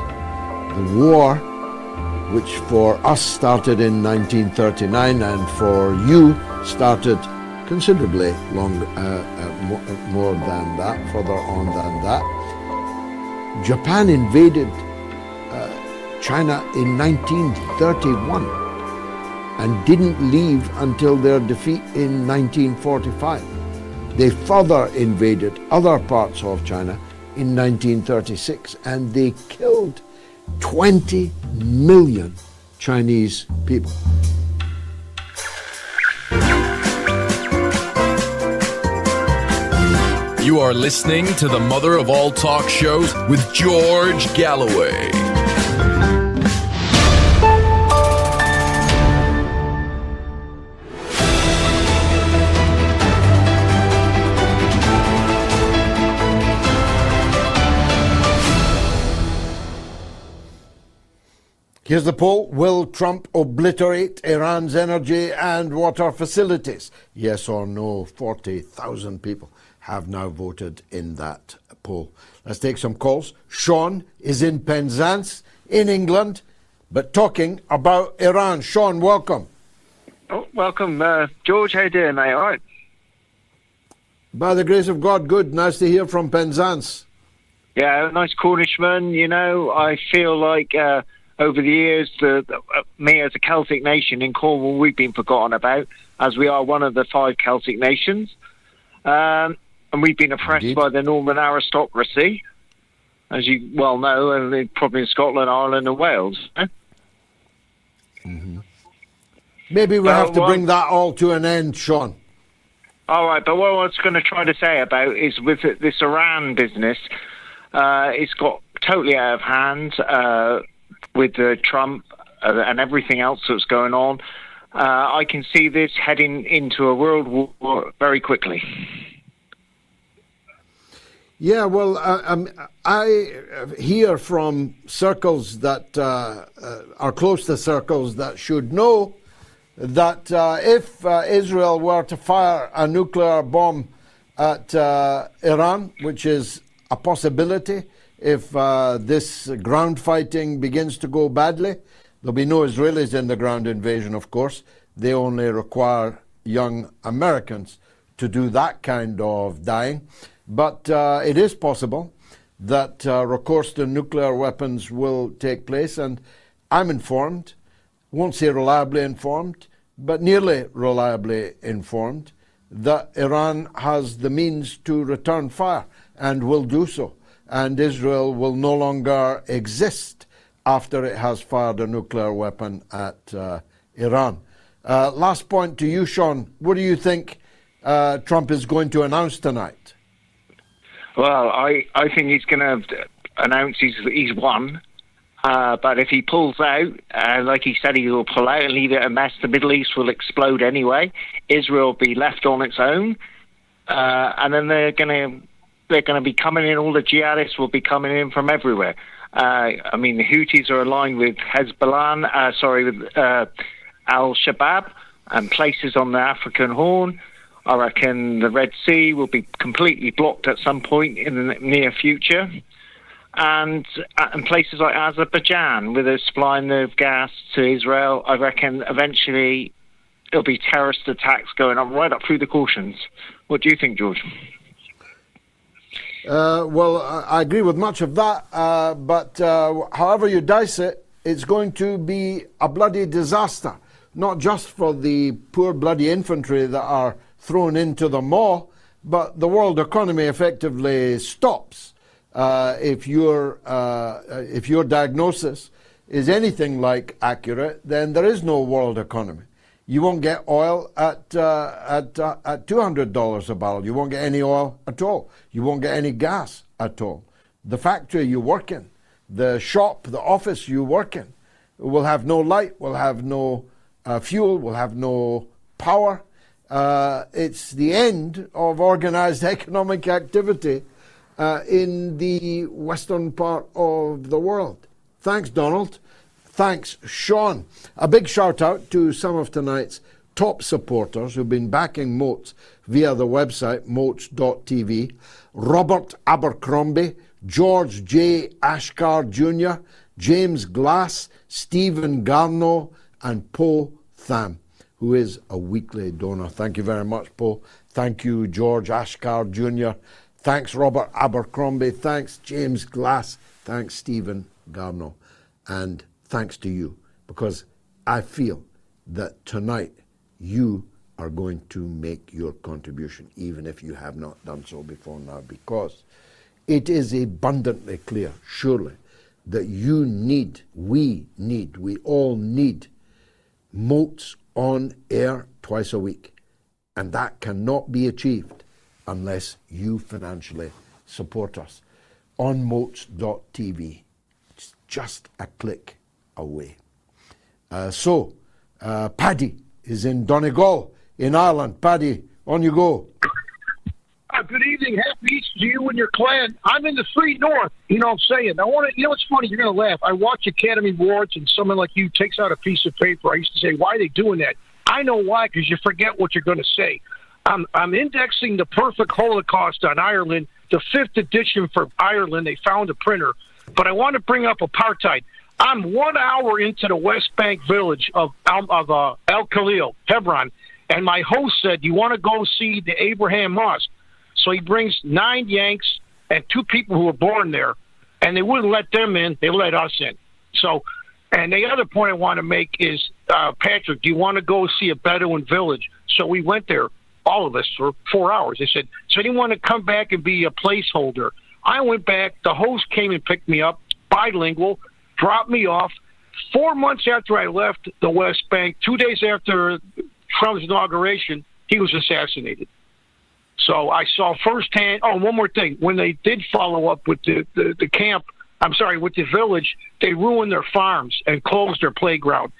The war, which for us started in 1939 and for you started considerably more than that, further on than that. Japan invaded China in 1931 and didn't leave until their defeat in 1945. They further invaded other parts of China in 1936 and they killed 20 million Chinese people. You are listening to the mother of all talk shows with George Galloway. Here's the poll. Will Trump obliterate Iran's energy and water facilities? Yes or no? 40,000 people have now voted in that poll. Let's take some calls. Sean is in Penzance in England, but talking about Iran. Sean, welcome. Oh, welcome, George. How you doing, mate? All right. By the grace of God, good. Nice to hear from Penzance. Yeah, nice Cornishman. You know, I feel like over the years, me as a Celtic nation in Cornwall, we've been forgotten about, as we are one of the 5 Celtic nations. And we've been oppressed Indeed. by the Norman aristocracy, as you well know, and probably in Scotland, Ireland and Wales. Mm-hmm. Maybe we have to bring that all to an end, Sean. All right, but what I was going to try to say about is with this Iran business, it's got totally out of hand with Trump and everything else that's going on. I can see this heading into a world war very quickly. Yeah, well, I hear from circles that are close to circles that should know that if Israel were to fire a nuclear bomb at Iran, which is a possibility if this ground fighting begins to go badly, there'll be no Israelis in the ground invasion, of course. They only require young Americans to do that kind of dying. But it is possible that recourse to nuclear weapons will take place, and I'm informed, won't say reliably informed, but nearly reliably informed, that Iran has the means to return fire and will do so. And Israel will no longer exist after it has fired a nuclear weapon at Iran. Last point to you, Sean. What do you think Trump is going to announce tonight? Well, I think he's going to announce he's won. But if he pulls out, like he said he will pull out and leave it a mess, the Middle East will explode anyway. Israel will be left on its own. And then they're going to be coming in, all the jihadists will be coming in from everywhere. I mean, the Houthis are aligned with Hezbollah, with Al-Shabaab and places on the African Horn. I reckon the Red Sea will be completely blocked at some point in the near future. And places like Azerbaijan, where they're supplying the gas to Israel, I reckon eventually there'll be terrorist attacks going on right up through the cautions. What do you think, George? Well, I agree with much of that, but however you dice it, it's going to be a bloody disaster, not just for the poor bloody infantry that are thrown into the maw, but the world economy effectively stops. If your diagnosis is anything like accurate, then there is no world economy. You won't get oil at $200 a barrel. You won't get any oil at all. You won't get any gas at all. The factory you work in, the shop, the office you work in, will have no light, will have no fuel, will have no power. It's the end of organized economic activity in the western part of the world. Thanks, Donald. Thanks, Sean. A big shout out to some of tonight's top supporters who've been backing Moats via the website moats.tv. Robert Abercrombie, George J. Ashkar Jr., James Glass, Stephen Garno, and Paul Tham, who is a weekly donor. Thank you very much, Paul. Thank you, George Ashkar Jr. Thanks, Robert Abercrombie. Thanks, James Glass. Thanks, Stephen Garno. And thanks to you, because I feel that tonight you are going to make your contribution, even if you have not done so before now, because it is abundantly clear, surely, that you need, we all need Moats on air twice a week. And that cannot be achieved unless you financially support us on moats.tv. It's just a click away. Paddy is in Donegal in Ireland. Paddy, on you go. Good evening. Happy Easter to you and your clan. I'm in the free north. You know what I'm saying? You know what's funny? You're going to laugh. I watch Academy Awards and someone like you takes out a piece of paper. I used to say, why are they doing that? I know why, because you forget what you're going to say. I'm indexing The Perfect Holocaust on Ireland, the 5th edition for Ireland. They found a printer. But I want to bring up apartheid. I'm 1 hour into the West Bank village of El Khalil, Hebron, and my host said, you want to go see the Abraham Mosque? So he brings 9 Yanks and 2 people who were born there, and they wouldn't let them in. They let us in. So, and the other point I want to make is, Patrick, do you want to go see a Bedouin village? So we went there, all of us, for 4 hours. They said, so anyone want to come back and be a placeholder? I went back. The host came and picked me up, bilingual, dropped me off. 4 months after I left the West Bank, 2 days after Trump's inauguration, he was assassinated. So I saw firsthand. Oh, one more thing. When they did follow up with the camp, with the village, they ruined their farms and closed their playground.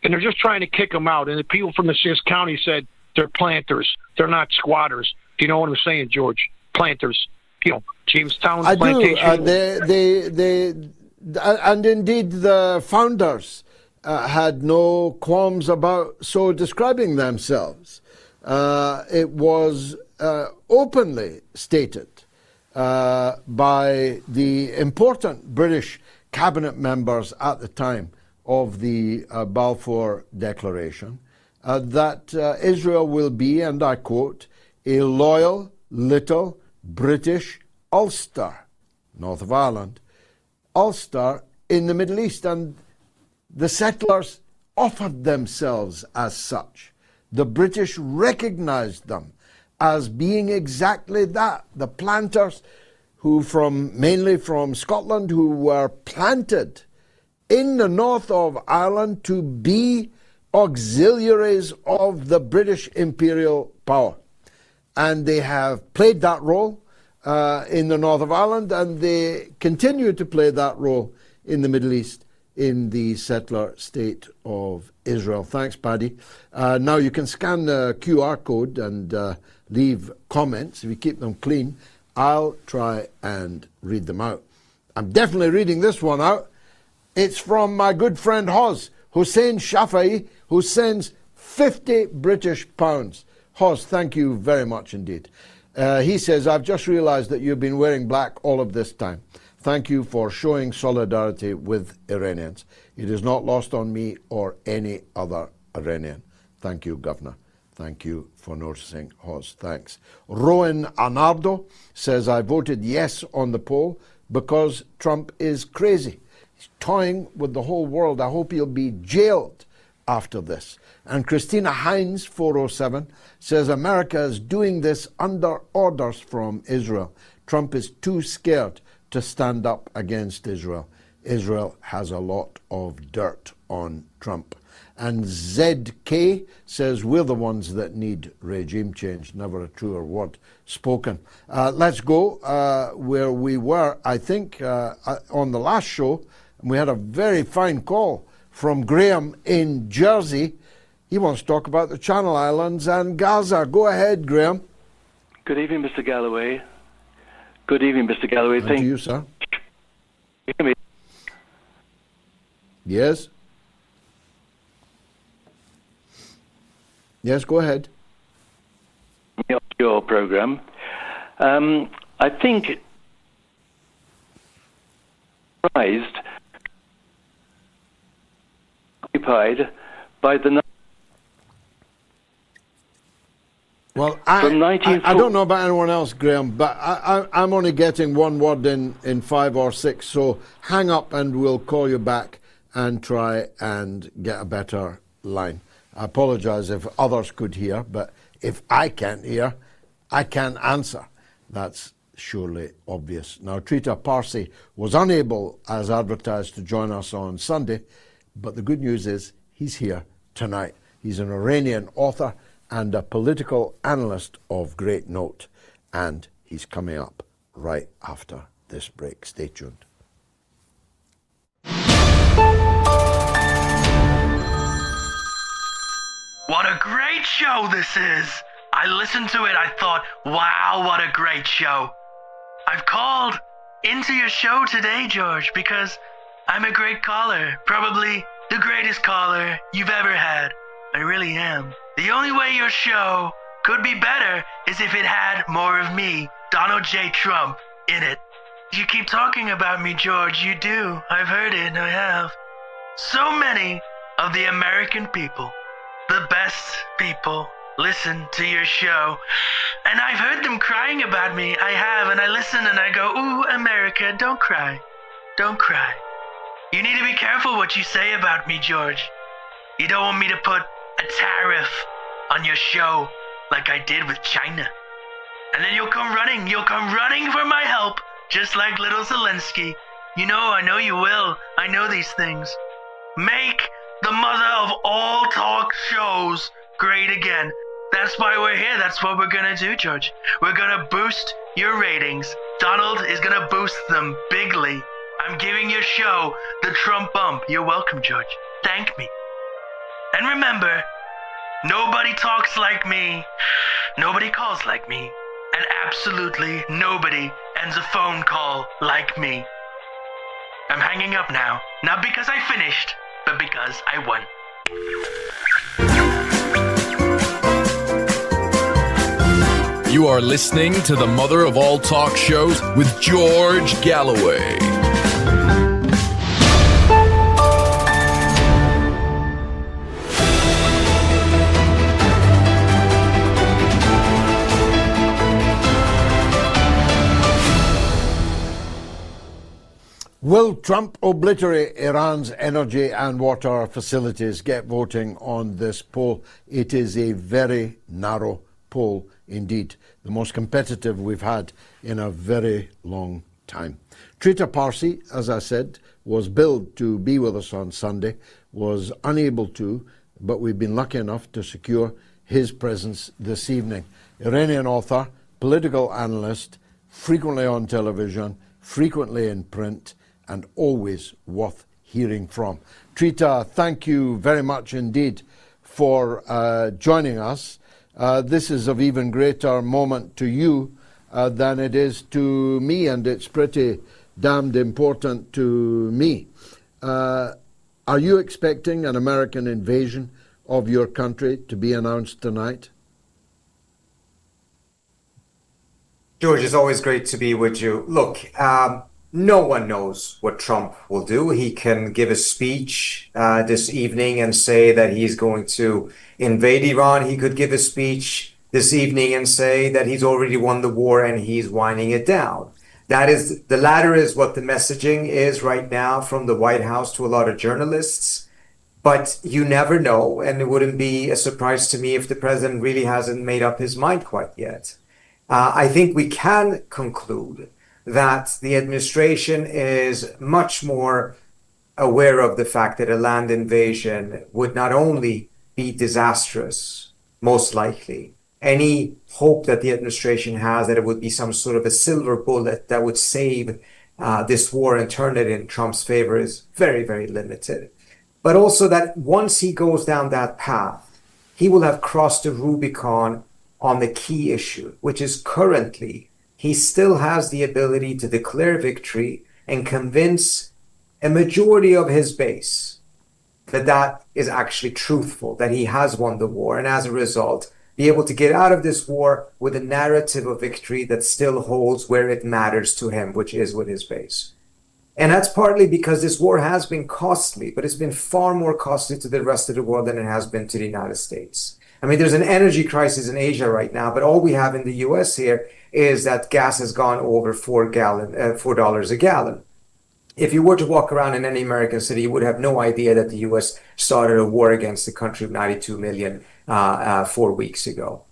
And they're just trying to kick them out. And the people from the 6th County said they're planters. They're not squatters. Do you know what I'm saying, George? Planters. You know, Jamestown plantation. And indeed the founders had no qualms about so describing themselves. It was openly stated by the important British cabinet members at the time of the Balfour Declaration that Israel will be, and I quote, a loyal little British Ulster, north of Ireland, Ulster in the Middle East. And the settlers offered themselves as such. The British recognized them as being exactly that, the planters who mainly from Scotland, who were planted in the north of Ireland to be auxiliaries of the British imperial power. And they have played that role in the north of Ireland, and they continue to play that role in the Middle East, in the settler state of Israel. Thanks, Paddy. Now you can scan the QR code and leave comments. If you keep them clean, I'll try and read them out. I'm definitely reading this one out. It's from my good friend Hussein Shafai, who sends 50 British pounds. Hoz, thank you very much indeed. He says, I've just realized that you've been wearing black all of this time. Thank you for showing solidarity with Iranians. It is not lost on me or any other Iranian. Thank you, Governor. Thank you for noticing, Hoz. Thanks. Rowan Anardo says, I voted yes on the poll because Trump is crazy. He's toying with the whole world. I hope he'll be jailed after this. And Christina Hines, 407, says, America is doing this under orders from Israel. Trump is too scared to stand up against Israel. Israel has a lot of dirt on Trump. And ZK says, we're the ones that need regime change. Never a truer word spoken. Let's go where we were, I think, on the last show. We had a very fine call from Graham in Jersey. He wants to talk about the Channel Islands and Gaza. Go ahead, Graham. Good evening, Mr. Galloway. Good evening, Mr. Galloway. And to you, sir. You hear me? Yes? Yes, go ahead. Your program. I think surprised, occupied by the. Well, I don't know about anyone else, Graham, but I'm only getting one word in 5 or 6, so hang up and we'll call you back and try and get a better line. I apologize if others could hear, but if I can't hear, I can't answer. That's surely obvious. Now, Trita Parsi was unable, as advertised, to join us on Sunday, but the good news is he's here tonight. He's an Iranian author and a political analyst of great note, and he's coming up right after this break. Stay tuned. What a great show this is! I listened to it, I thought, wow, what a great show. I've called into your show today, George, because I'm a great caller. Probably the greatest caller you've ever had. I really am. The only way your show could be better is if it had more of me, Donald J. Trump, in it. You keep talking about me, George. You do. I've heard it. I have. So many of the American people, the best people, listen to your show. And I've heard them crying about me. I have. And I listen and I go, ooh, America, don't cry. Don't cry. You need to be careful what you say about me, George. You don't want me to put a tariff on your show like I did with China. And then you'll come running for my help, just like little Zelensky. You know, I know you will. I know these things. Make the mother of all talk shows great again. That's why we're here. That's what we're gonna do, George. We're gonna boost your ratings. Donald is gonna boost them bigly. I'm giving your show the Trump bump. You're welcome, George. Thank me. And remember, nobody talks like me, nobody calls like me, and absolutely nobody ends a phone call like me. I'm hanging up now, not because I finished, but because I won. You are listening to the mother of all talk shows with George Galloway. Will Trump obliterate Iran's energy and water facilities? Get voting on this poll. It is a very narrow poll indeed, the most competitive we've had in a very long time. Trita Parsi, as I said, was billed to be with us on Sunday, was unable to, but we've been lucky enough to secure his presence this evening. Iranian author, political analyst, frequently on television, frequently in print, and always worth hearing from. Trita, thank you very much indeed for joining us. This is of even greater moment to you than it is to me, and it's pretty damned important to me. Are you expecting an American invasion of your country to be announced tonight? George, it's always great to be with you. Look, no one knows what Trump will do. He can give a speech this evening and say that he's going to invade Iran. He could give a speech this evening and say that he's already won the war and he's winding it down. The latter is what the messaging is right now from the White House to a lot of journalists. But you never know, and it wouldn't be a surprise to me if the president really hasn't made up his mind quite yet. I think we can conclude that the administration is much more aware of the fact that a land invasion would not only be disastrous, most likely. Any hope that the administration has that it would be some sort of a silver bullet that would save this war and turn it in Trump's favor is very, very limited. But also that once he goes down that path, he will have crossed the Rubicon on the key issue, which is currently he still has the ability to declare victory and convince a majority of his base that that is actually truthful, that he has won the war, and as a result, be able to get out of this war with a narrative of victory that still holds where it matters to him, which is with his base. And that's partly because this war has been costly, but it's been far more costly to the rest of the world than it has been to the United States. I mean, there's an energy crisis in Asia right now, but all we have in the US here is that gas has gone over $4 a gallon. If you were to walk around in any American city, you would have no idea that the US started a war against the country of 92 million 4 weeks ago.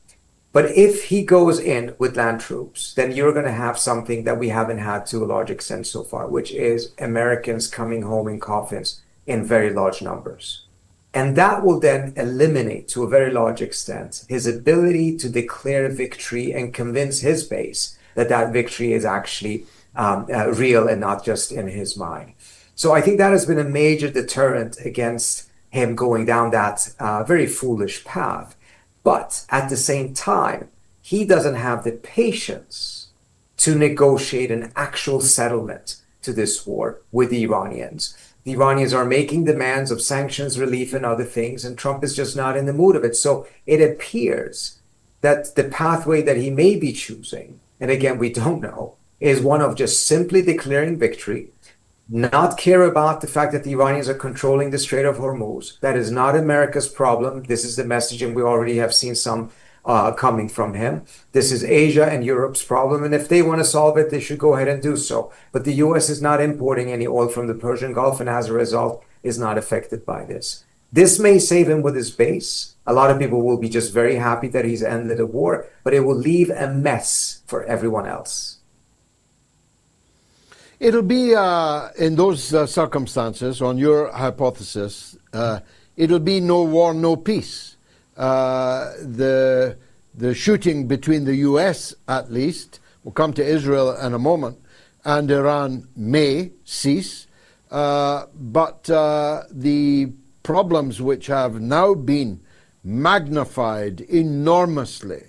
But if he goes in with land troops, then you're going to have something that we haven't had to a large extent so far, which is Americans coming home in coffins in very large numbers. And that will then eliminate, to a very large extent, his ability to declare victory and convince his base that that victory is actually real and not just in his mind. So I think that has been a major deterrent against him going down that very foolish path. But at the same time, he doesn't have the patience to negotiate an actual settlement to this war with the Iranians. The Iranians are making demands of sanctions relief and other things, and Trump is just not in the mood of it. So it appears that the pathway that he may be choosing, and again, we don't know, is one of just simply declaring victory, not care about the fact that the Iranians are controlling the Strait of Hormuz. That is not America's problem. This is the message, and we already have seen some coming from him. This is Asia and Europe's problem, and if they want to solve it, they should go ahead and do so. But the US is not importing any oil from the Persian Gulf, and as a result, is not affected by this. This may save him with his base. A lot of people will be just very happy that he's ended the war, but it will leave a mess for everyone else. It'll be, in those circumstances, on your hypothesis, it'll be no war, no peace. The shooting between the US, at least, we'll come to Israel in a moment, and Iran may cease. But the problems which have now been magnified enormously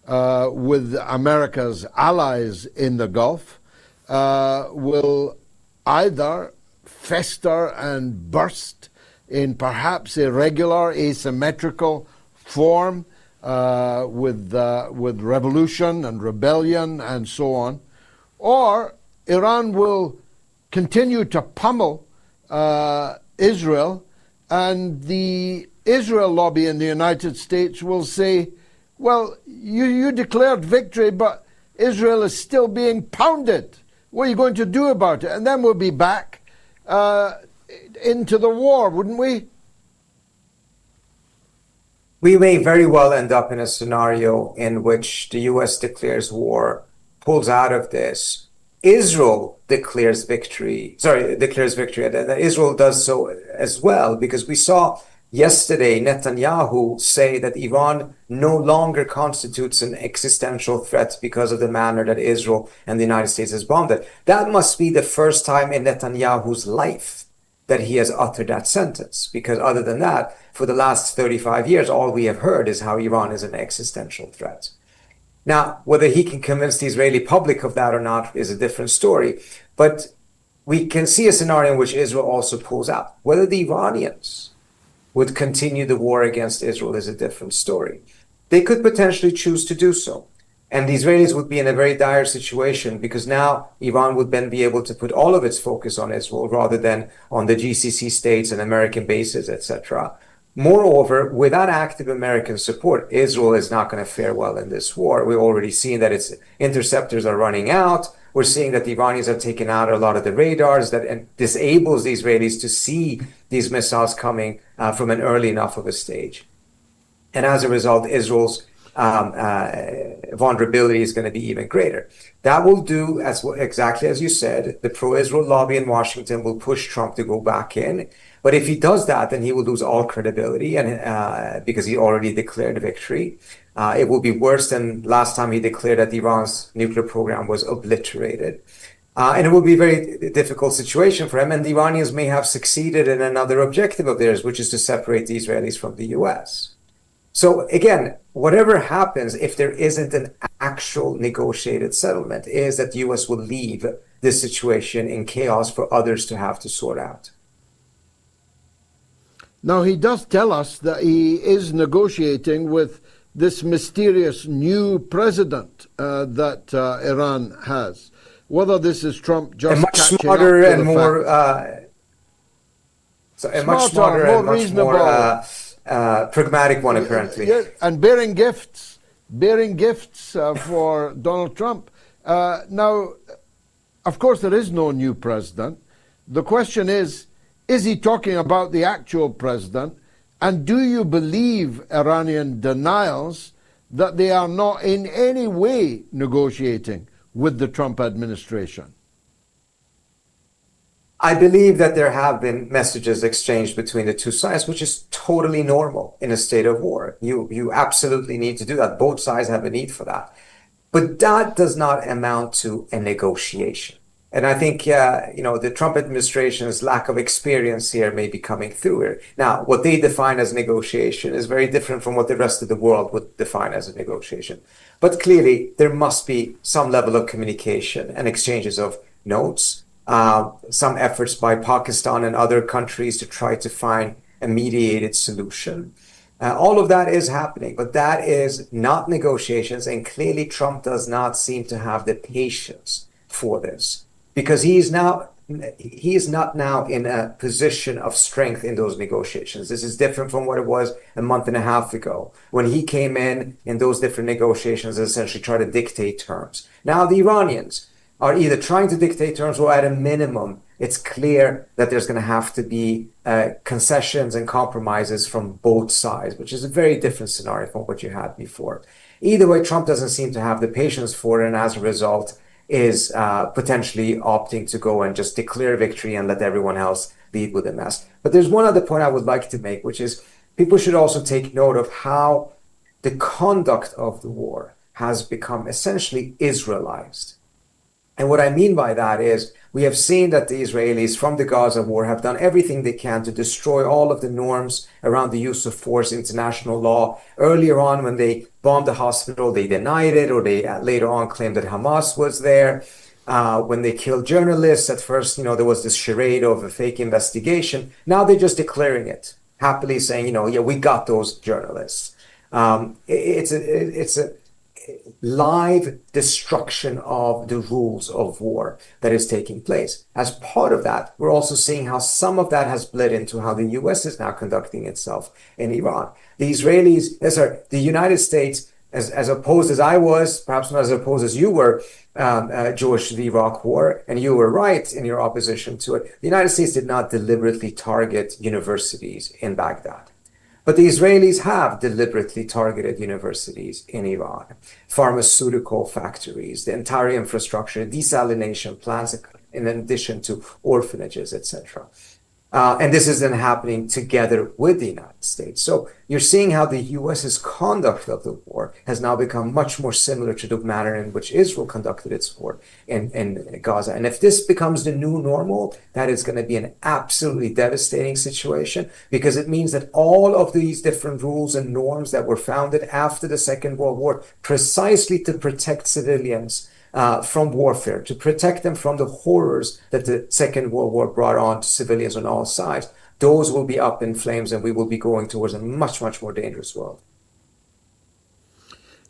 with America's allies in the Gulf, will either fester and burst in perhaps irregular, asymmetrical form with revolution and rebellion and so on, or Iran will continue to pummel Israel, and the Israel lobby in the United States will say, well, you declared victory, but Israel is still being pounded. What are you going to do about it? And then we'll be back into the war, wouldn't we? We may very well end up in a scenario in which the US declares war, pulls out of this. Israel declares victory, and Israel does so as well, because we saw yesterday Netanyahu say that Iran no longer constitutes an existential threat because of the manner that Israel and the United States has bombed it. That must be the first time in Netanyahu's life that he has uttered that sentence, because other than that, for the last 35 years, all we have heard is how Iran is an existential threat. Now, whether he can convince the Israeli public of that or not is a different story, but we can see a scenario in which Israel also pulls out. Whether the Iranians would continue the war against Israel is a different story. They could potentially choose to do so. And the Israelis would be in a very dire situation, because now Iran would then be able to put all of its focus on Israel rather than on the GCC states and American bases, etc. Moreover, without active American support, Israel is not going to fare well in this war. We've already seen that its interceptors are running out. We're seeing that the Iranians have taken out a lot of the radars that disables the Israelis to see these missiles coming from an early enough of a stage. And as a result, Israel's vulnerability is going to be even greater. That will do exactly as you said. The pro-Israel lobby in Washington will push Trump to go back in. But if he does that, then he will lose all credibility, and because he already declared victory. It will be worse than last time he declared that Iran's nuclear program was obliterated. And it will be a very difficult situation for him. And the Iranians may have succeeded in another objective of theirs, which is to separate the Israelis from the US. So again, whatever happens, if there isn't an actual negotiated settlement, is that the US will leave this situation in chaos for others to have to sort out. Now, he does tell us that he is negotiating with this mysterious new president that Iran has. Whether this is Trump just much catching smarter up to and the more, much smarter more and much reasonable, more pragmatic one, apparently. Yeah, and bearing gifts for Donald Trump. Now, of course, there is no new president. The question is he talking about the actual president? And do you believe Iranian denials that they are not in any way negotiating with the Trump administration? I believe that there have been messages exchanged between the two sides, which is totally normal in a state of war. You absolutely need to do that. Both sides have a need for that. But that does not amount to a negotiation. And I think, the Trump administration's lack of experience here may be coming through here. Now, what they define as negotiation is very different from what the rest of the world would define as a negotiation. But clearly, there must be some level of communication and exchanges of notes, some efforts by Pakistan and other countries to try to find a mediated solution. All of that is happening, but that is not negotiations. And clearly, Trump does not seem to have the patience for this, because he is not now in a position of strength in those negotiations. This is different from what it was a month and a half ago, when he came in those different negotiations and essentially tried to dictate terms. Now the Iranians are either trying to dictate terms, or at a minimum, it's clear that there's going to have to be concessions and compromises from both sides, which is a very different scenario from what you had before. Either way, Trump doesn't seem to have the patience for it, and as a result, is potentially opting to go and just declare victory and let everyone else lead with the mess. But there's one other point I would like to make, which is people should also take note of how the conduct of the war has become essentially Israelized. And what I mean by that is we have seen that the Israelis from the Gaza war have done everything they can to destroy all of the norms around the use of force, international law. Earlier on, when they bombed the hospital, they denied it, or they later on claimed that Hamas was there. When they killed journalists, at first, there was this charade of a fake investigation. Now they're just declaring it, happily saying, yeah, we got those journalists. It's a live destruction of the rules of war that is taking place. As part of that, we're also seeing how some of that has bled into how the US is now conducting itself in Iran. The the United States, as opposed as I was, perhaps not as opposed as you were, George, to the Iraq war, and you were right in your opposition to it, the United States did not deliberately target universities in Baghdad. But the Israelis have deliberately targeted universities in Iran, pharmaceutical factories, the entire infrastructure, desalination plants, in addition to orphanages, etc. And this is then happening together with the United States. So you're seeing how the US's conduct of the war has now become much more similar to the manner in which Israel conducted its war in Gaza. And if this becomes the new normal, that is going to be an absolutely devastating situation, because it means that all of these different rules and norms that were founded after the Second World War precisely to protect civilians from warfare, to protect them from the horrors that the Second World War brought on to civilians on all sides, those will be up in flames, and we will be going towards a much, much more dangerous world.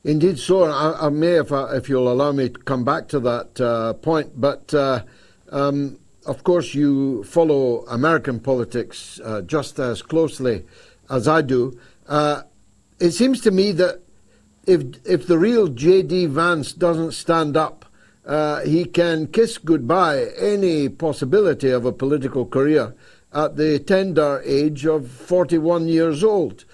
Indeed so. I may, if you'll allow me to come back to that point, but of course you follow American politics just as closely as I do. It seems to me that if the real J.D. Vance doesn't stand up, he can kiss goodbye any possibility of a political career at the tender age of 41 years old.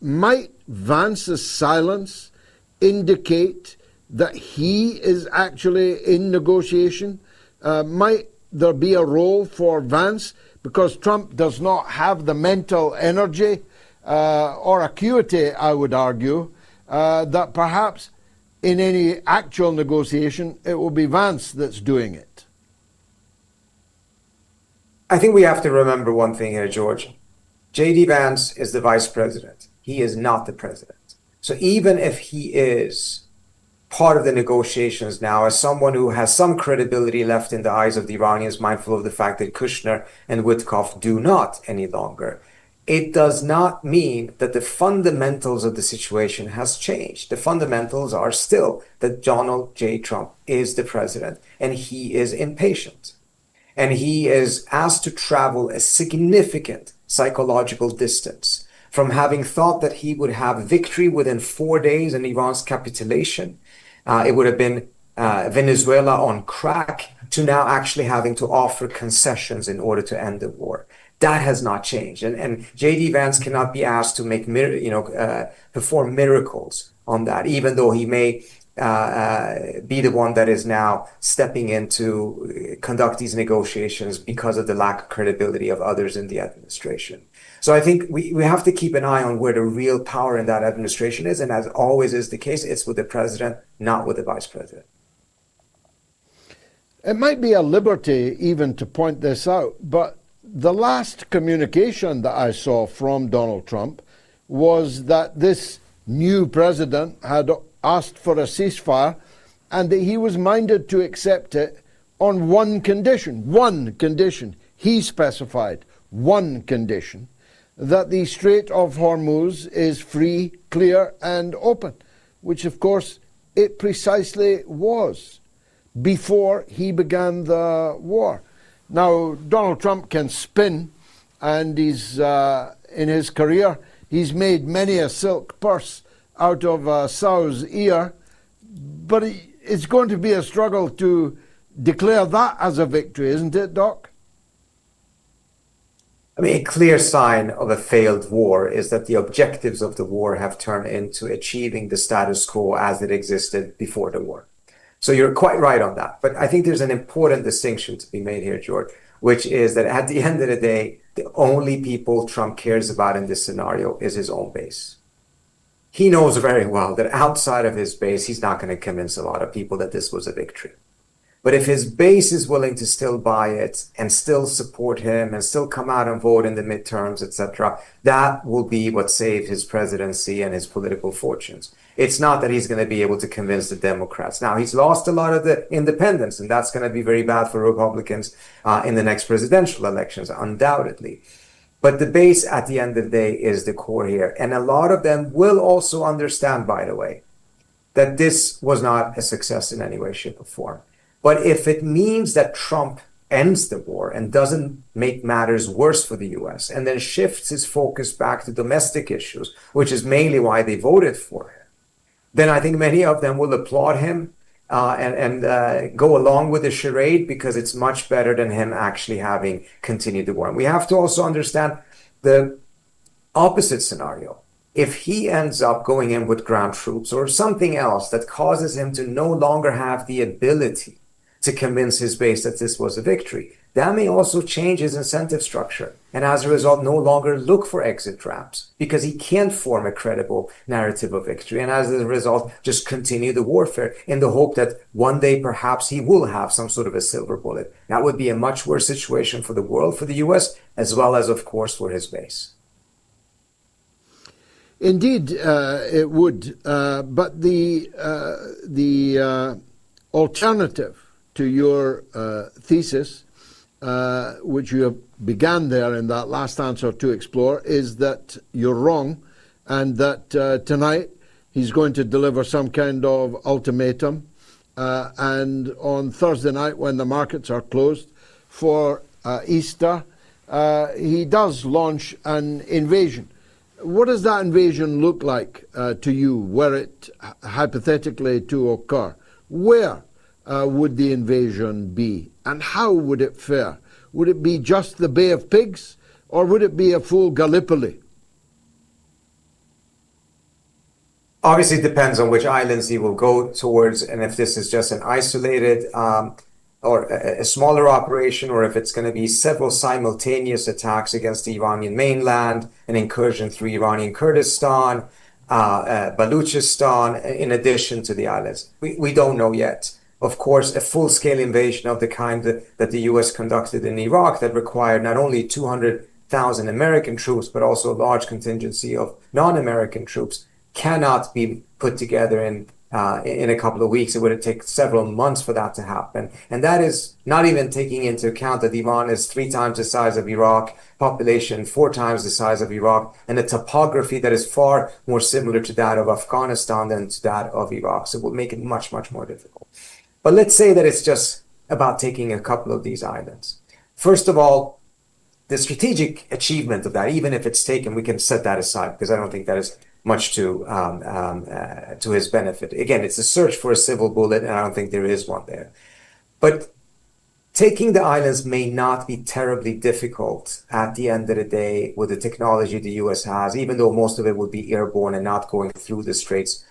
might Vance's silence indicate that he is actually in negotiation? Might there be a role for Vance? Because Trump does not have the mental energy or acuity, I would argue, that perhaps in any actual negotiation it will be Vance that's doing it. I think we have to remember one thing here, George. J.D. Vance is the vice president. He is not the president. So even if he is part of the negotiations now, as someone who has some credibility left in the eyes of the Iranians, mindful of the fact that Kushner and Witkoff do not any longer, it does not mean that the fundamentals of the situation has changed. The fundamentals are still that Donald J. Trump is the president and he is impatient. And he is asked to travel a significant psychological distance from having thought that he would have victory within 4 days in Iran's capitulation. It would have been Venezuela on crack, to now actually having to offer concessions in order to end the war. That has not changed. And J.D. Vance cannot be asked to make, perform miracles on that, even though he may be the one that is now stepping in to conduct these negotiations because of the lack of credibility of others in the administration. So I think we have to keep an eye on where the real power in that administration is. And as always is the case, it's with the president, not with the vice president. It might be a liberty even to point this out, but the last communication that I saw from Donald Trump was that this new president had asked for a ceasefire and that he was minded to accept it on one condition. He specified one condition, that the Strait of Hormuz is free, clear and open, which of course it precisely was before he began the war. Now, Donald Trump can spin, and he's in his career, he's made many a silk purse out of a sow's ear, but it's going to be a struggle to declare that as a victory, isn't it, Doc? I mean, a clear sign of a failed war is that the objectives of the war have turned into achieving the status quo as it existed before the war. So you're quite right on that. But I think there's an important distinction to be made here, George, which is that at the end of the day, the only people Trump cares about in this scenario is his own base. He knows very well that outside of his base, he's not going to convince a lot of people that this was a victory. But if his base is willing to still buy it and still support him and still come out and vote in the midterms, etc., that will be what saved his presidency and his political fortunes. It's not that he's going to be able to convince the Democrats. Now, he's lost a lot of the independents, and that's going to be very bad for Republicans in the next presidential elections, undoubtedly. But the base at the end of the day is the core here. And a lot of them will also understand, by the way, that this was not a success in any way, shape, or form. But if it means that Trump ends the war and doesn't make matters worse for the US and then shifts his focus back to domestic issues, which is mainly why they voted for him, then I think many of them will applaud him and go along with the charade, because it's much better than him actually having continued the war. And we have to also understand the opposite scenario. If he ends up going in with ground troops or something else that causes him to no longer have the ability to convince his base that this was a victory, that may also change his incentive structure, and as a result no longer look for exit ramps, because he can't form a credible narrative of victory, and as a result just continue the warfare in the hope that one day perhaps he will have some sort of a silver bullet. That would be a much worse situation for the world, for the US, as well as, of course, for his base. Indeed, it would. But the alternative to your thesis, which you have began there in that last answer to explore, is that you're wrong, and that tonight he's going to deliver some kind of ultimatum, and on Thursday night, when the markets are closed for Easter, he does launch an invasion. What does that invasion look like to you, were it hypothetically to occur? Where would the invasion be, and how would it fare? Would it be just the Bay of Pigs, or would it be a full Gallipoli? Obviously, it depends on which islands he will go towards, and if this is just an isolated or a smaller operation, or if it's going to be several simultaneous attacks against the Iranian mainland, an incursion through Iranian Kurdistan, Baluchistan, in addition to the islands. We don't know yet. Of course, a full-scale invasion of the kind that the U.S. conducted in Iraq that required not only 200,000 American troops, but also a large contingency of non-American troops cannot be put together in a couple of weeks. It would take several months for that to happen. And that is not even taking into account that Iran is 3 times the size of Iraq, population 4 times the size of Iraq, and a topography that is far more similar to that of Afghanistan than to that of Iraq. So it will make it much, much more difficult. But let's say that it's just about taking a couple of these islands. First of all, the strategic achievement of that, even if it's taken, we can set that aside because I don't think that is much to his benefit. Again, it's a search for a silver bullet, and I don't think there is one there. But taking the islands may not be terribly difficult at the end of the day with the technology the U.S. has, even though most of it would be airborne and not going through the straits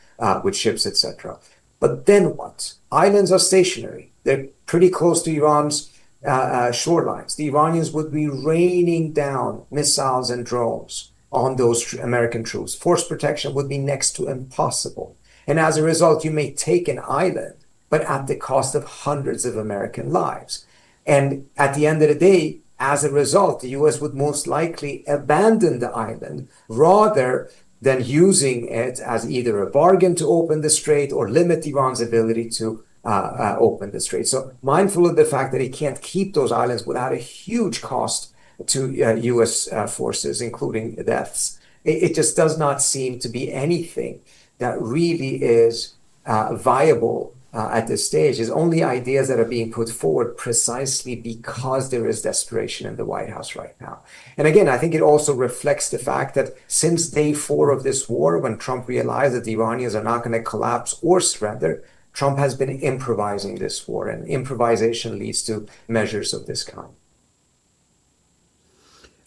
with ships, etc. But then what? Islands are stationary. They're pretty close to Iran's shorelines. The Iranians would be raining down missiles and drones on those American troops. Force protection would be next to impossible. And as a result, you may take an island, but at the cost of hundreds of American lives. And at the end of the day, as a result, the U.S. would most likely abandon the island rather than using it as either a bargain to open the strait or limit Iran's ability to open the strait. So mindful of the fact that he can't keep those islands without a huge cost to U.S. forces, including deaths. It just does not seem to be anything that really is viable at this stage. It's only ideas that are being put forward precisely because there is desperation in the White House right now. And again, I think it also reflects the fact that since day 4 of this war, when Trump realized that the Iranians are not going to collapse or surrender, Trump has been improvising this war, and improvisation leads to measures of this kind.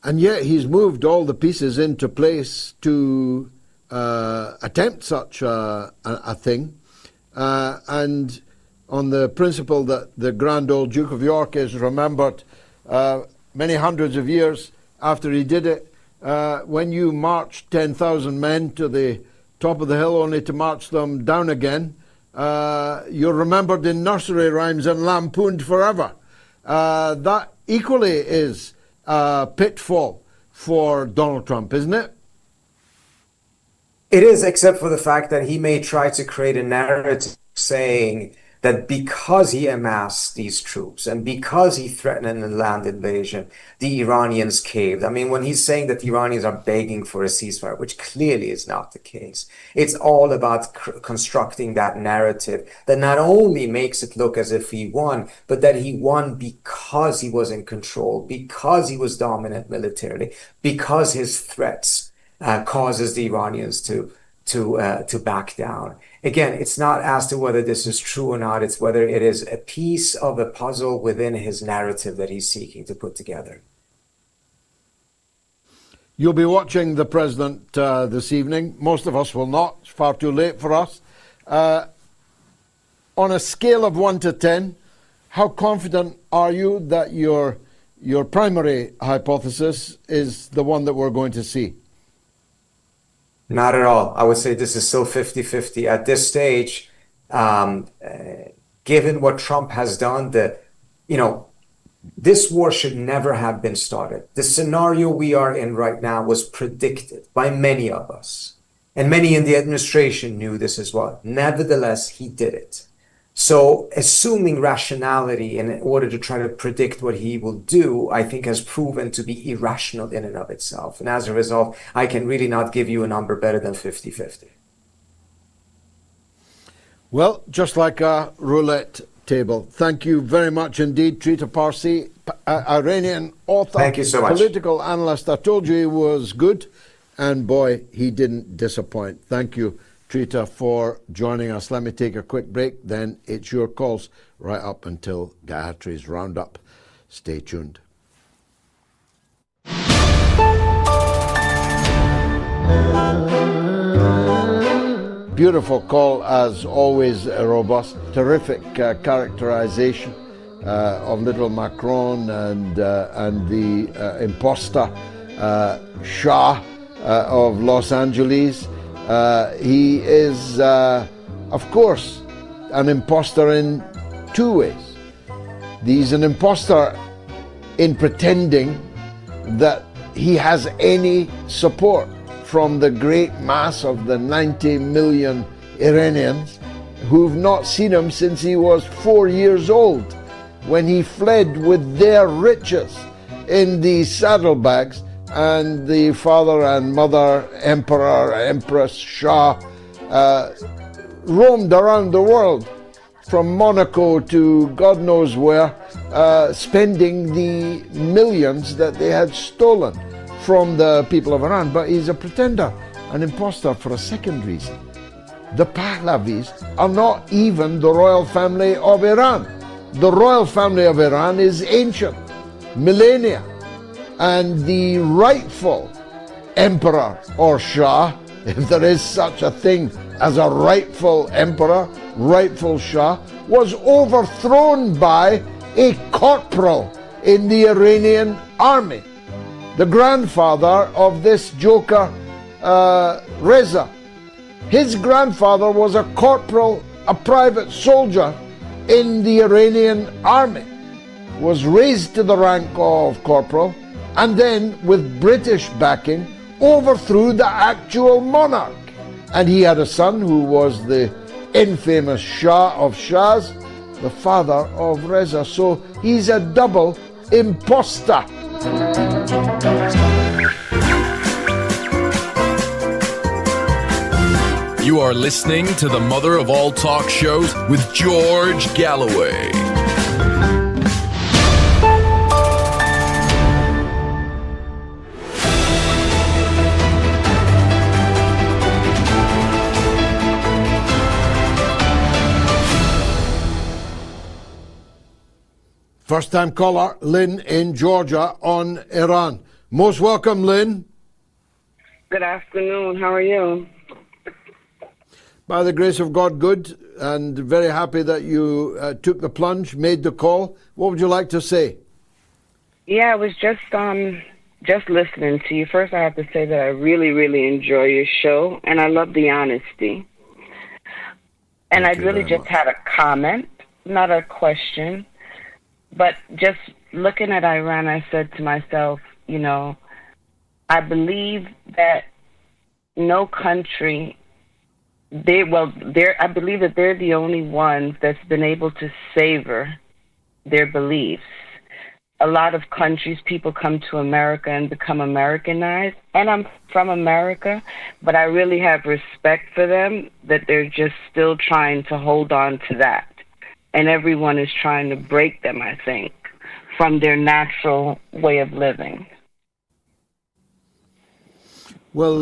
And yet he's moved all the pieces into place to attempt such a thing. And on the principle that the grand old Duke of York is remembered many hundreds of years after he did it, when you marched 10,000 men to the top of the hill only to march them down again, you're remembered in nursery rhymes and lampooned forever. That equally is a pitfall for Donald Trump, isn't it? It is, except for the fact that he may try to create a narrative saying that because he amassed these troops and because he threatened a land invasion, the Iranians caved. I mean, when he's saying that the Iranians are begging for a ceasefire, which clearly is not the case, it's all about constructing that narrative that not only makes it look as if he won, but that he won because he was in control, because he was dominant militarily, because his threats causes the Iranians to back down. Again, it's not as to whether this is true or not, it's whether it is a piece of a puzzle within his narrative that he's seeking to put together. You'll be watching the president this evening. Most of us will not. It's far too late for us. On a scale of 1 to 10, how confident are you that your primary hypothesis is the one that we're going to see? Not at all. I would say this is still 50-50. At this stage, given what Trump has done, this war should never have been started. The scenario we are in right now was predicted by many of us. And many in the administration knew this as well. Nevertheless, he did it. So assuming rationality in order to try to predict what he will do, I think has proven to be irrational in and of itself. And as a result, I can really not give you a number better than 50-50. Well, just like a roulette table. Thank you very much indeed, Trita Parsi, Iranian author, Thank you so much. Political analyst. I told you he was good, and boy, he didn't disappoint. Thank you, Trita, for joining us. Let me take a quick break, then it's your calls right up until Gayatri's roundup. Stay tuned. beautiful call, as always, robust. Terrific characterization of little Macron and the imposter Shah of Los Angeles. He is, of course, an imposter in two ways. He's an imposter in pretending that he has any support from the great mass of the 90 million Iranians who've not seen him since he was 4 years old, when he fled with their riches in the saddlebags, and the father and mother, emperor, empress, Shah, roamed around the world from Monaco to God knows where, spending the millions that they had stolen from the people of Iran. But he's a pretender, an imposter, for a second reason. The Pahlavis are not even the royal family of Iran. The royal family of Iran is ancient, millennia, and the rightful emperor or Shah, if there is such a thing as a rightful emperor, rightful Shah, was overthrown by a corporal in the Iranian army, the grandfather of this joker Reza. His grandfather was a corporal, a private soldier in the Iranian army, was raised to the rank of corporal, and then, with British backing, overthrew the actual monarch. And he had a son who was the infamous Shah of Shahs, the father of Reza. So he's a double imposter. You are listening to the mother of all talk shows with George Galloway. First-time caller, Lynn in Georgia on Iran. Most welcome, Lynn. Good afternoon. How are you? By the grace of God, good, and very happy that you took the plunge, made the call. What would you like to say? Yeah, I was just listening to you. First, I have to say that I really, really enjoy your show, and I love the honesty. And I really just had a comment, not a question. But just looking at Iran, I said to myself, you know, I believe that no country, I believe that they're the only ones that's been able to savor their beliefs. A lot of countries, people come to America and become Americanized, and I'm from America, but I really have respect for them that they're just still trying to hold on to that. And everyone is trying to break them, I think, from their natural way of living. Well,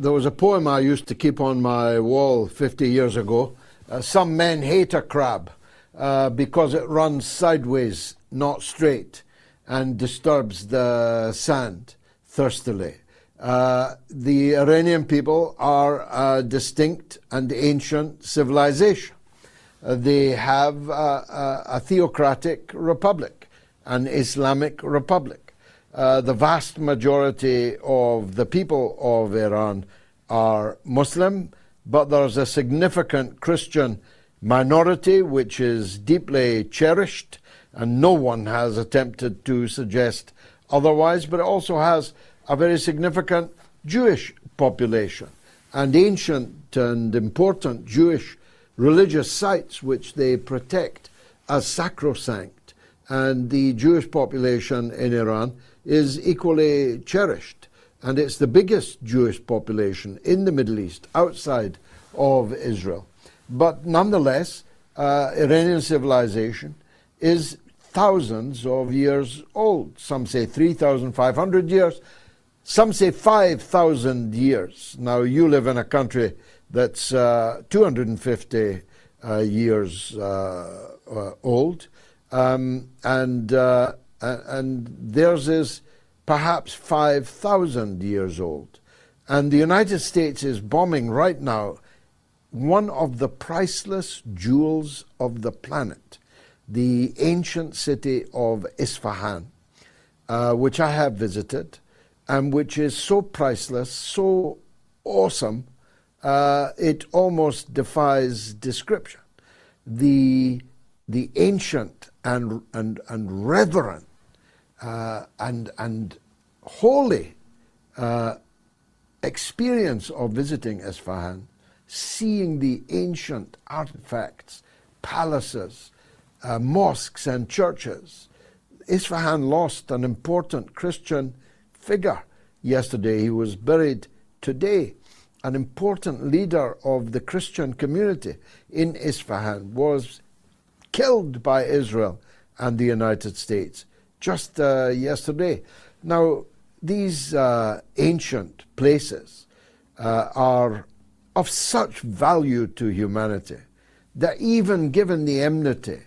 there was a poem I used to keep on my wall 50 years ago. Some men hate a crab because it runs sideways, not straight, and disturbs the sand thirstily. The Iranian people are a distinct and ancient civilization. They have a theocratic republic, an Islamic republic. The vast majority of the people of Iran are Muslim, but there's a significant Christian minority which is deeply cherished, and no one has attempted to suggest otherwise, but it also has a very significant Jewish population and ancient and important Jewish religious sites which they protect as sacrosanct. And the Jewish population in Iran is equally cherished. And it's the biggest Jewish population in the Middle East outside of Israel. But nonetheless, Iranian civilization is thousands of years old. Some say 3,500 years. Some say 5,000 years. Now, you live in a country that's 250 years old, and theirs is perhaps 5,000 years old. And the United States is bombing right now one of the priceless jewels of the planet, the ancient city of Isfahan, which I have visited, and which is so priceless, so awesome, it almost defies description. The ancient and reverent and holy experience of visiting Isfahan, seeing the ancient artifacts, palaces, mosques and churches. Isfahan lost an important Christian figure yesterday. He was buried today. An important leader of the Christian community in Isfahan was killed by Israel and the United States just yesterday. Now, these ancient places are of such value to humanity that even given the enmity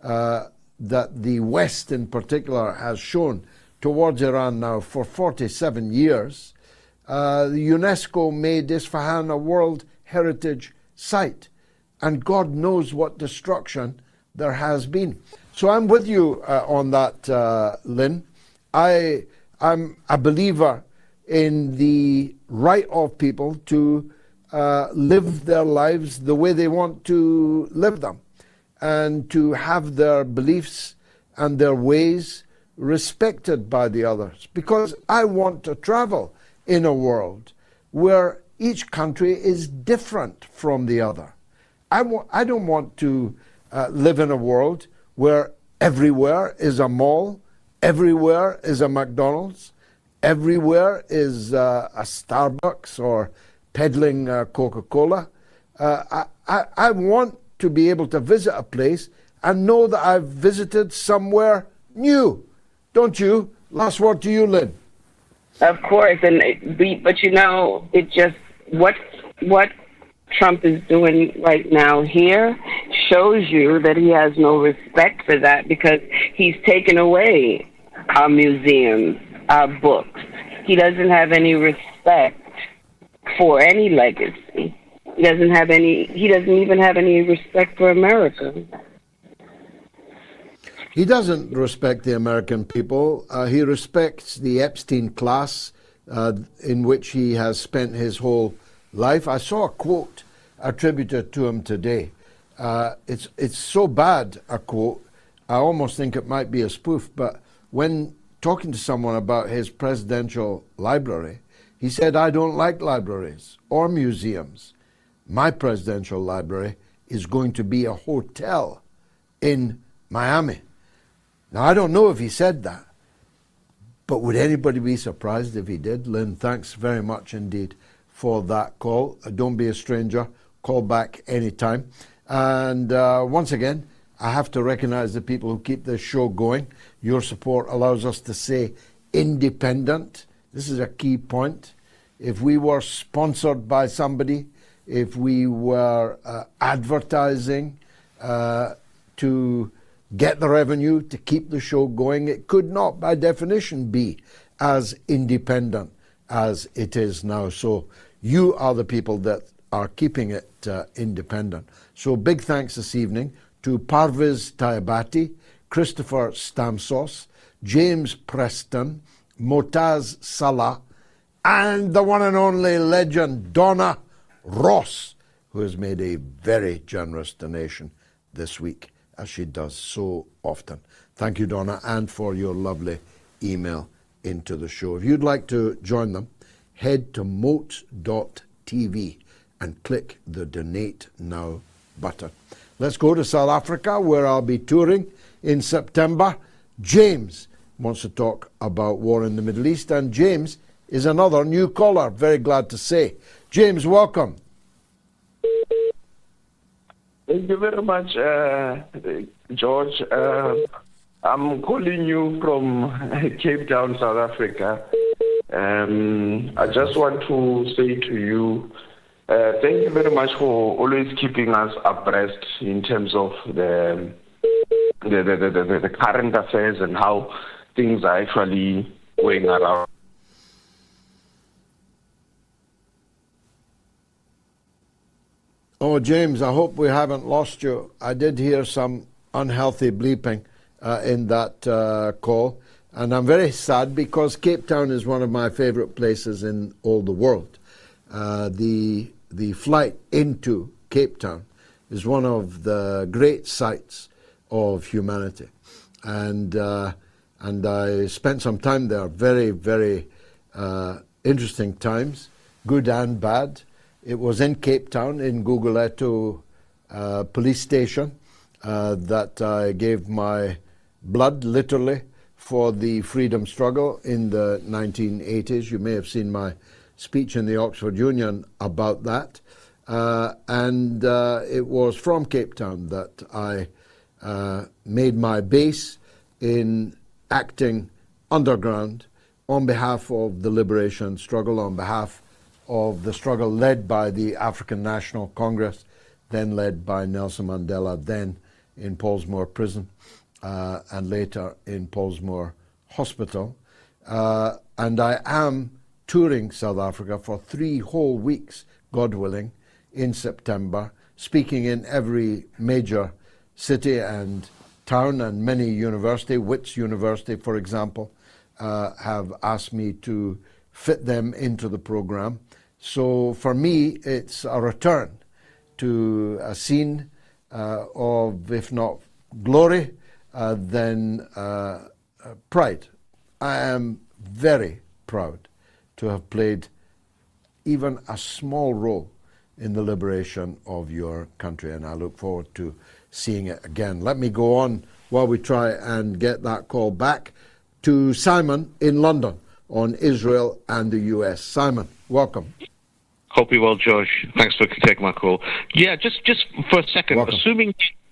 that the West in particular has shown towards Iran now for 47 years, the UNESCO made Isfahan a World Heritage Site, and God knows what destruction there has been. So I'm with you on that, Lynn. I'm a believer in the right of people to live their lives the way they want to live them, and to have their beliefs and their ways respected by the others. Because I want to travel in a world where each country is different from the other. I don't want to live in a world where everywhere is a mall, everywhere is a McDonald's, everywhere is a Starbucks or peddling Coca-Cola. I want to be able to visit a place and know that I've visited somewhere new. Don't you? Last word to you, Lynn. Of course, but you know, it just what Trump is doing right now here shows you that he has no respect for that, because he's taken away our museums, our books. He doesn't have any respect for any legacy. He doesn't even have any respect for America. He doesn't respect the American people. He respects the Epstein class in which he has spent his whole life. I saw a quote attributed to him today. It's so bad, a quote, I almost think it might be a spoof, but when talking to someone about his presidential library, he said, "I don't like libraries or museums. My presidential library is going to be a hotel in Miami." Now, I don't know if he said that, but would anybody be surprised if he did? Lynn, thanks very much indeed for that call. Don't be a stranger. Call back anytime. And once again, I have to recognize the people who keep this show going. Your support allows us to stay independent. This is a key point. If we were sponsored by somebody, if we were advertising to get the revenue to keep the show going, it could not by definition be as independent as it is now. So you are the people that are keeping it independent. So big thanks this evening to Parviz Tayabati, Christopher Stamsos, James Preston, Motaz Salah, and the one and only legend Donna Ross, who has made a very generous donation this week, as she does so often. Thank you, Donna, and for your lovely email into the show. If you'd like to join them, head to moat.tv and click the Donate Now button. Let's go to South Africa, where I'll be touring in September. James wants to talk about war in the Middle East, and James is another new caller, very glad to say. James, welcome. Thank you very much, George. I'm calling you from Cape Town, South Africa. I just want to say to you, thank you very much for always keeping us abreast in terms of the current affairs and how things are actually going around. Oh, James, I hope we haven't lost you. I did hear some unhealthy bleeping in that call, and I'm very sad because Cape Town is one of my favorite places in all the world. The flight into Cape Town is one of the great sights of humanity, and I spent some time there. Very, very interesting times, good and bad. It was in Cape Town, in Guguletu police station, that I gave my blood, literally, for the freedom struggle in the 1980s. You may have seen my speech in the Oxford Union about that. And it was from Cape Town that I made my base in acting underground on behalf of the liberation struggle, on behalf of the struggle led by the African National Congress, then led by Nelson Mandela, then in Pollsmoor Prison, and later in Pollsmoor Hospital. And I am touring South Africa for 3 whole weeks, God willing, in September, speaking in every major city and town and many university. Wits University, for example, have asked me to fit them into the program. So for me, it's a return to a scene of, if not glory, then pride. I am very proud to have played even a small role in the liberation of your country, and I look forward to seeing it again. Let me go on while we try and get that call back to Simon in London on Israel and the US. Simon, welcome. Hope you're well, George. Thanks for taking my call. Yeah, just for a second, Welcome.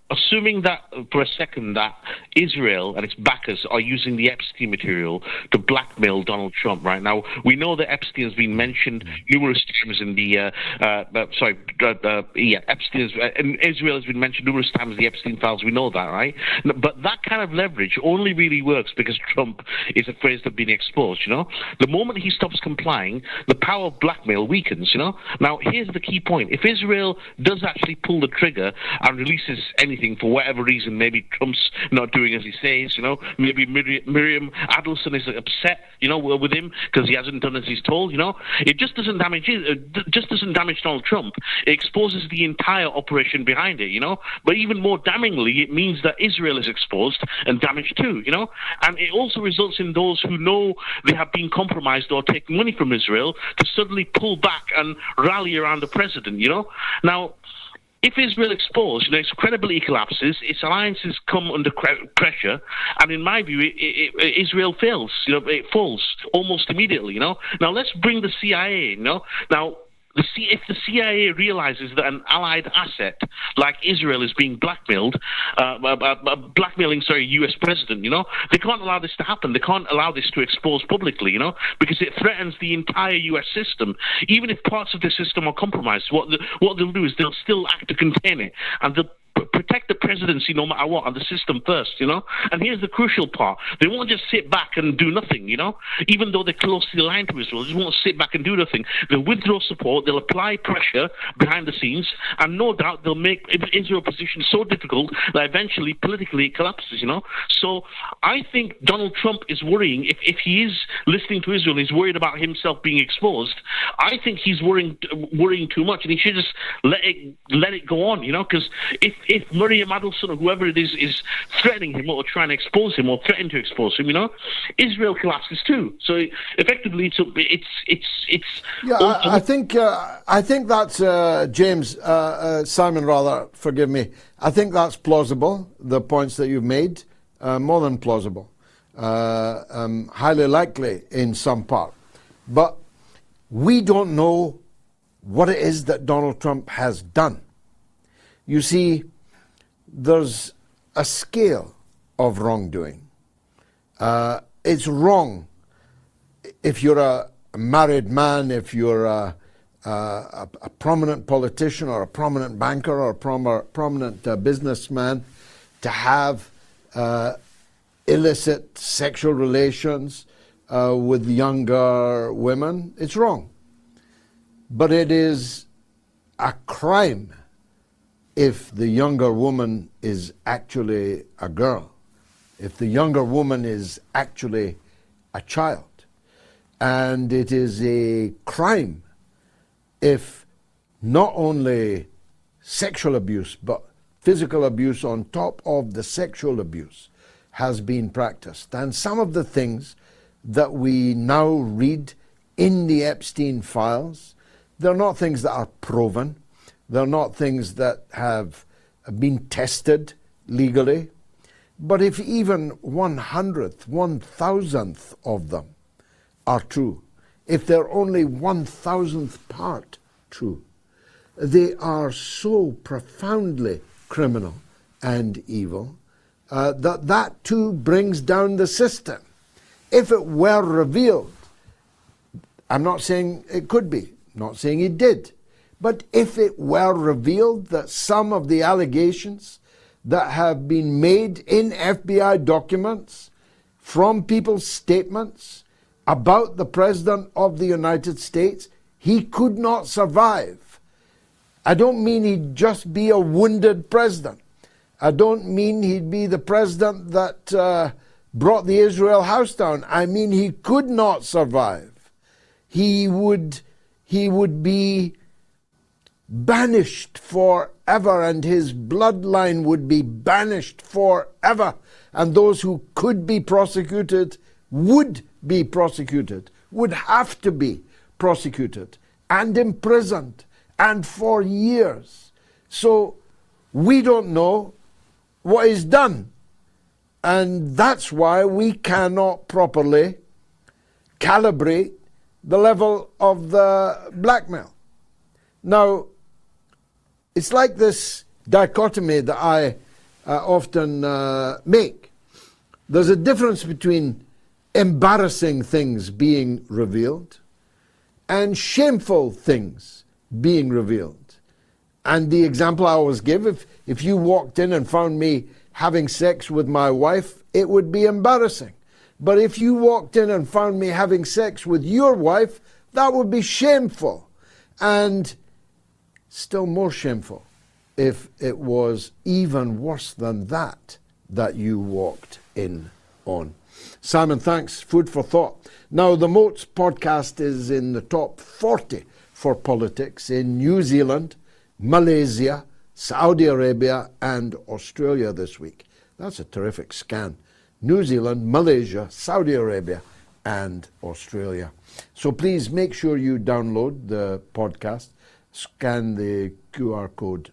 assuming that for a second that Israel and its backers are using the Epstein material to blackmail Donald Trump right now. We know that Epstein has been mentioned numerous times in the Israel has been mentioned numerous times in the Epstein files. We know that, right? But that kind of leverage only really works because Trump is afraid of being exposed. You know, the moment he stops complying, the power of blackmail weakens. You know. Now here's the key point: if Israel does actually pull the trigger and releases anything for whatever reason, maybe Trump's not doing as he says, you know, maybe Miriam Adelson is upset, you know, with him because he hasn't done as he's told, you know. It just doesn't damage Donald Trump. It exposes the entire operation behind it, you know. But even more damningly, it means that Israel is exposed and damaged too, you know. And it also results in those who know they have been compromised or take money from Israel to suddenly pull back and rally around the president, you know. Now, if Israel exposed, you know, its credibility collapses, its alliances come under pressure, and in my view, Israel fails. You know, it falls almost immediately. You know. Now let's bring the CIA. You know. Now, if the CIA realizes that an allied asset like Israel is being blackmailed, blackmailing, U.S. president, you know, they can't allow this to happen. They can't allow this to expose publicly, you know, because it threatens the entire U.S. system. Even if parts of the system are compromised, what they'll do is they'll still act to contain it, and they'll protect the presidency no matter what, and the system first, you know. And here's the crucial part: they won't just sit back and do nothing, you know. Even though they're closely aligned to Israel, they just won't sit back and do nothing. They'll withdraw support, they'll apply pressure behind the scenes, and no doubt they'll make Israel's position so difficult that eventually politically it collapses, you know. So I think Donald Trump is worrying. If he is listening to Israel, he's worried about himself being exposed. I think he's worrying too much, and he should just let it go on, you know. Because if Miriam Adelson or whoever it is threatening him or trying to expose him or threatening to expose him, you know, Israel collapses too. So effectively, it's. Yeah, I think that's James, Simon rather. Forgive me. I think that's plausible. The points that you've made, more than plausible, highly likely in some part, but we don't know what it is that Donald Trump has done. You see, there's a scale of wrongdoing. It's wrong if you're a married man, if you're a prominent politician or a prominent banker or a prominent businessman, to have illicit sexual relations with younger women. It's wrong. But it is a crime if the younger woman is actually a girl, if the younger woman is actually a child. And it is a crime if not only sexual abuse, but physical abuse on top of the sexual abuse has been practiced. And some of the things that we now read in the Epstein files, they're not things that are proven. They're not things that have been tested legally. But if even 100th, 1,000th of them are true, if they're only 1,000th part true, they are so profoundly criminal and evil that too brings down the system. If it were revealed, I'm not saying it could be, not saying it did, but if it were revealed that some of the allegations that have been made in FBI documents from people's statements about the President of the United States, he could not survive. I don't mean he'd just be a wounded president. I don't mean he'd be the president that brought the Israel house down. I mean he could not survive. He would be banished forever, and his bloodline would be banished forever, and those who could be prosecuted would be prosecuted, would have to be prosecuted and imprisoned, and for years. So we don't know what is done, and that's why we cannot properly calibrate the level of the blackmail. Now, it's like this dichotomy that I often make. There's a difference between embarrassing things being revealed and shameful things being revealed. And the example I always give, if you walked in and found me having sex with my wife, it would be embarrassing. But if you walked in and found me having sex with your wife, that would be shameful. And still more shameful if it was even worse than that you walked in on. Simon, thanks. Food for thought. Now, the Moats podcast is in the top 40 for politics in New Zealand, Malaysia, Saudi Arabia, and Australia this week. That's a terrific scan. New Zealand, Malaysia, Saudi Arabia, and Australia. So please make sure you download the podcast. Scan the QR code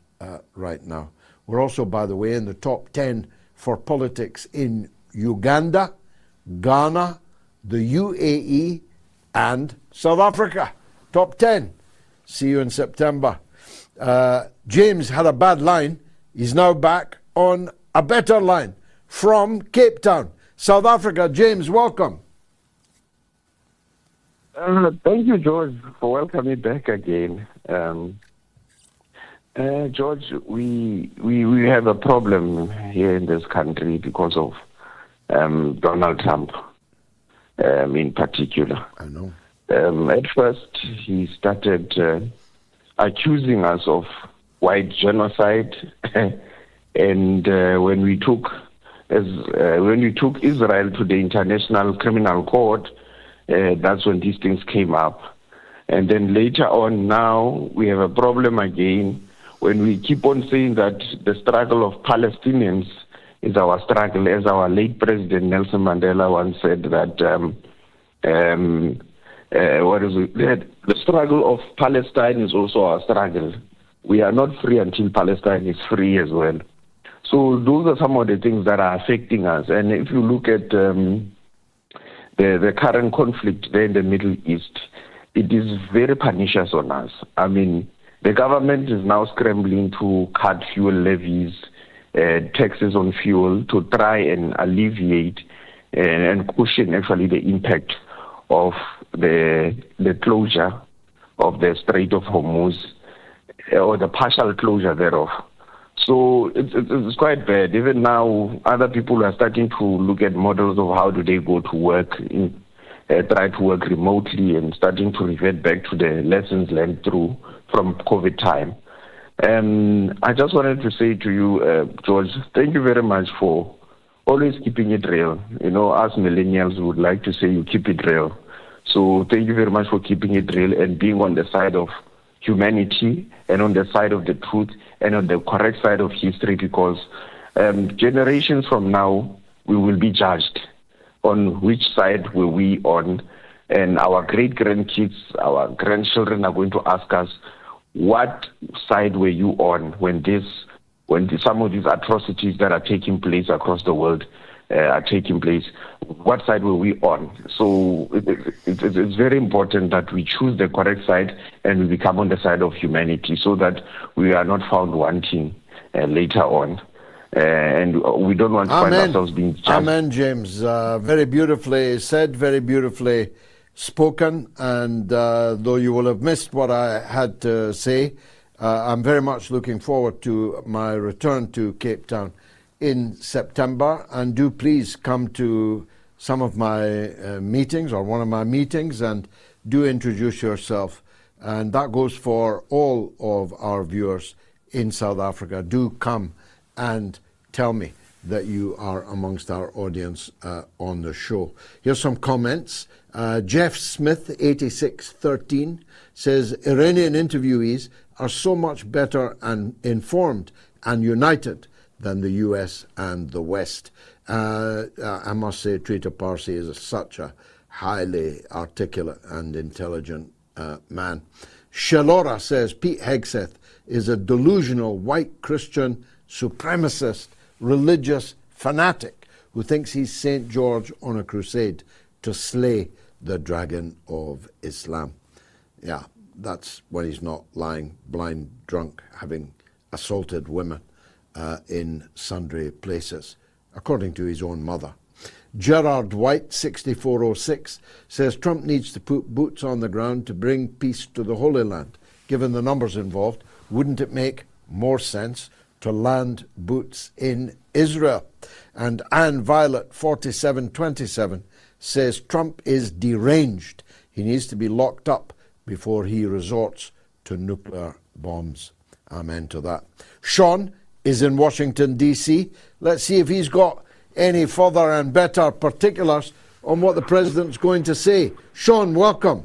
right now. We're also, by the way, in the top 10 for politics in Uganda, Ghana, the UAE, and South Africa. Top 10. See you in September. James had a bad line. He's now back on a better line from Cape Town, South Africa. James, welcome. Thank you, George, for welcoming me back again. George, we have a problem here in this country because of Donald Trump in particular. I know. At first, he started accusing us of white genocide, and when we took Israel to the International Criminal Court, that's when these things came up. And then later on, now we have a problem again when we keep on saying that the struggle of Palestinians is our struggle, as our late President Nelson Mandela once said that the struggle of Palestine is also our struggle. We are not free until Palestine is free as well. So those are some of the things that are affecting us. And if you look at the current conflict there in the Middle East, it is very pernicious on us. I mean, the government is now scrambling to cut fuel levies, taxes on fuel to try and alleviate and cushion actually the impact of the closure of the Strait of Hormuz, or the partial closure thereof. So it's quite bad. Even now, other people are starting to look at models of how do they go to work, try to work remotely, and starting to revert back to the lessons learned from COVID time. I just wanted to say to you, George, thank you very much for always keeping it real. You know, us millennials would like to say you keep it real. So thank you very much for keeping it real and being on the side of humanity and on the side of the truth and on the correct side of history, because generations from now, we will be judged on which side were we on, and our great-grandkids, our grandchildren are going to ask us, what side were you on when some of these atrocities that are taking place across the world are taking place? What side were we on? So it's very important that we choose the correct side and we become on the side of humanity so that we are not found wanting later on. And we don't want to find ourselves being judged. Amen, James. Very beautifully said, very beautifully spoken. And though you will have missed what I had to say, I'm very much looking forward to my return to Cape Town in September. And do please come to some of my meetings or one of my meetings and do introduce yourself. And that goes for all of our viewers in South Africa. Do come and tell me that you are amongst our audience on the show. Here's some comments. Jeff Smith, 8613, says, Iranian interviewees are so much better and informed and united than the US and the West. I must say, Trita Parsi is such a highly articulate and intelligent man. Shalora says, Pete Hegseth is a delusional white Christian supremacist religious fanatic who thinks he's St. George on a crusade to slay the dragon of Islam. Yeah, that's when he's not lying blind drunk, having assaulted women in sundry places, according to his own mother. Gerard White, 6406, says Trump needs to put boots on the ground to bring peace to the Holy Land. Given the numbers involved, wouldn't it make more sense to land boots in Israel? And Anne Violet, 4727, says Trump is deranged. He needs to be locked up before he resorts to nuclear bombs. Amen to that. Sean is in Washington, D.C. Let's see if he's got any further and better particulars on what the president's going to say. Sean, welcome.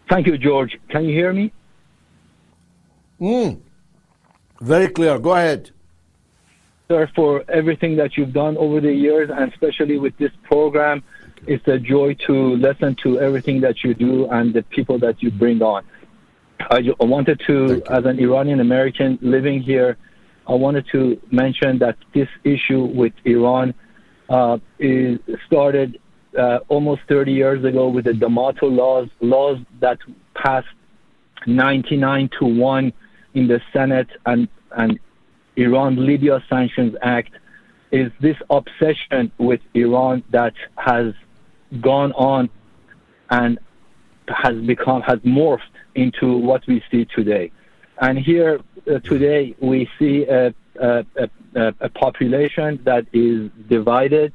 Thank you, George. Can you hear me? Very clear. Go ahead. Sir, for everything that you've done over the years, and especially with this program, it's a joy to listen to everything that you do and the people that you bring on. I wanted to, as an Iranian American living here, I wanted to mention that this issue with Iran is started almost 30 years ago with the Nato laws that passed 99-1 in the Senate, and Iran-Libya Sanctions Act. Is this obsession with Iran that has gone on and has morphed into what we see today. And here today we see a population that is divided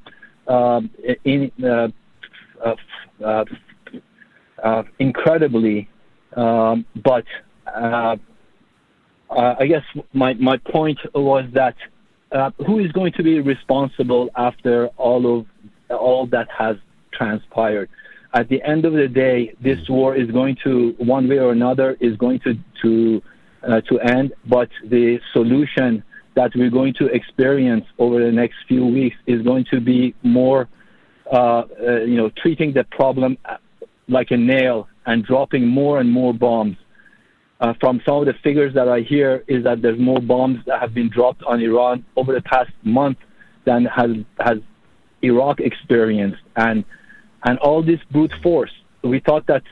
incredibly, but I guess my point was that who is going to be responsible after all that has transpired? At the end of the day, this war is going to, one way or another, is going to end. But the solution that we're going to experience over the next few weeks is going to be more, treating the problem like a nail and dropping more and more bombs. From some of the figures that I hear is that there's more bombs that have been dropped on Iran over the past month than has Iraq experienced. And all this brute force. We thought that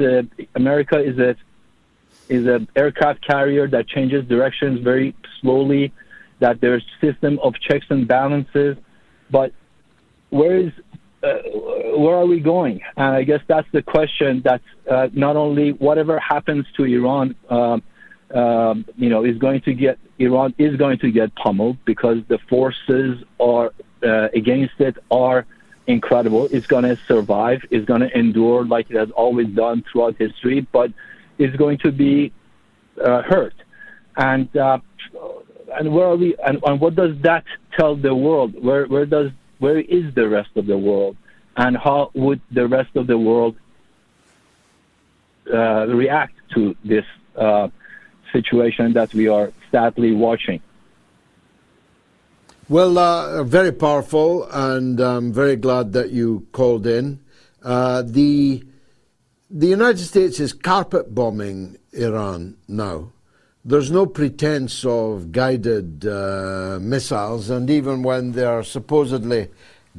America is a aircraft carrier that changes directions very slowly, that there's system of checks and balances, but where are we going? And I guess that's the question. That not only whatever happens to Iran, Iran is going to get pummeled because the forces are against it are incredible. It's going to survive. It's going to endure like it has always done throughout history, but it's going to be hurt. And where are we? And what does that tell the world? Where is the rest of the world? And how would the rest of the world react to this situation that we are sadly watching? Well, very powerful, and I'm very glad that you called in. The United States is carpet bombing Iran now. There's no pretense of guided missiles, and even when they are supposedly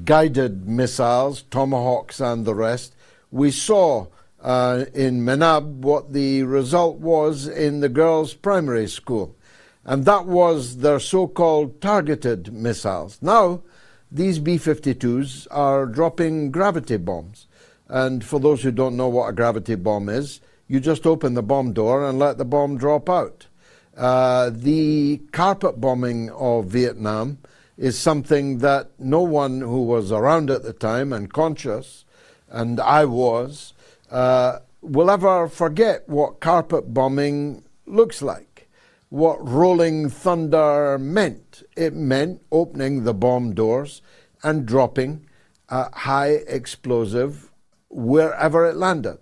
guided missiles, Tomahawks and the rest, we saw in Minab what the result was in the girls' primary school. And that was their so-called targeted missiles. Now, these B-52s are dropping gravity bombs. And for those who don't know what a gravity bomb is, you just open the bomb door and let the bomb drop out. The carpet bombing of Vietnam is something that no one who was around at the time and conscious, and I was, will ever forget what carpet bombing looks like. What rolling thunder meant. It meant opening the bomb doors and dropping high explosive wherever it landed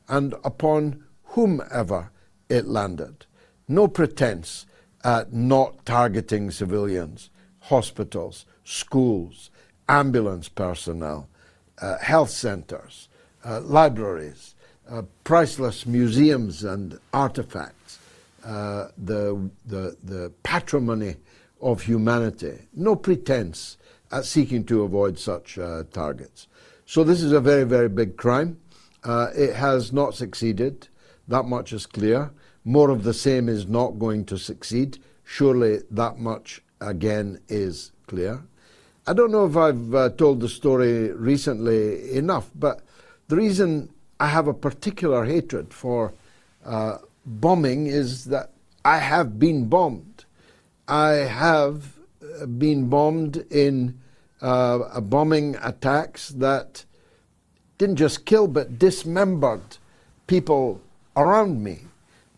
and upon whomever it landed. No pretense at not targeting civilians, hospitals, schools, ambulance personnel, health centers, libraries, priceless museums and artifacts. The patrimony of humanity. No pretense at seeking to avoid such targets. So this is a very, very big crime. It has not succeeded. That much is clear. More of the same is not going to succeed. Surely that much again is clear. I don't know if I've told the story recently enough, but the reason I have a particular hatred for bombing is that I have been bombed. I have been bombed in bombing attacks that didn't just kill but dismembered people around me.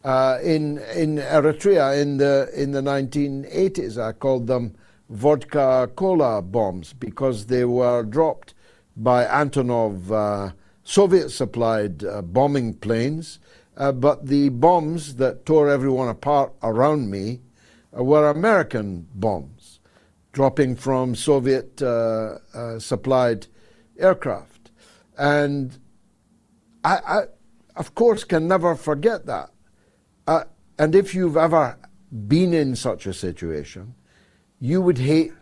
In Eritrea in the 1980s, I called them vodka cola bombs because they were dropped by Antonov Soviet-supplied bombing planes. But the bombs that tore everyone apart around me were American bombs, dropping from Soviet-supplied aircraft. And I, of course, can never forget that. And if you've ever been in such a situation, you would hate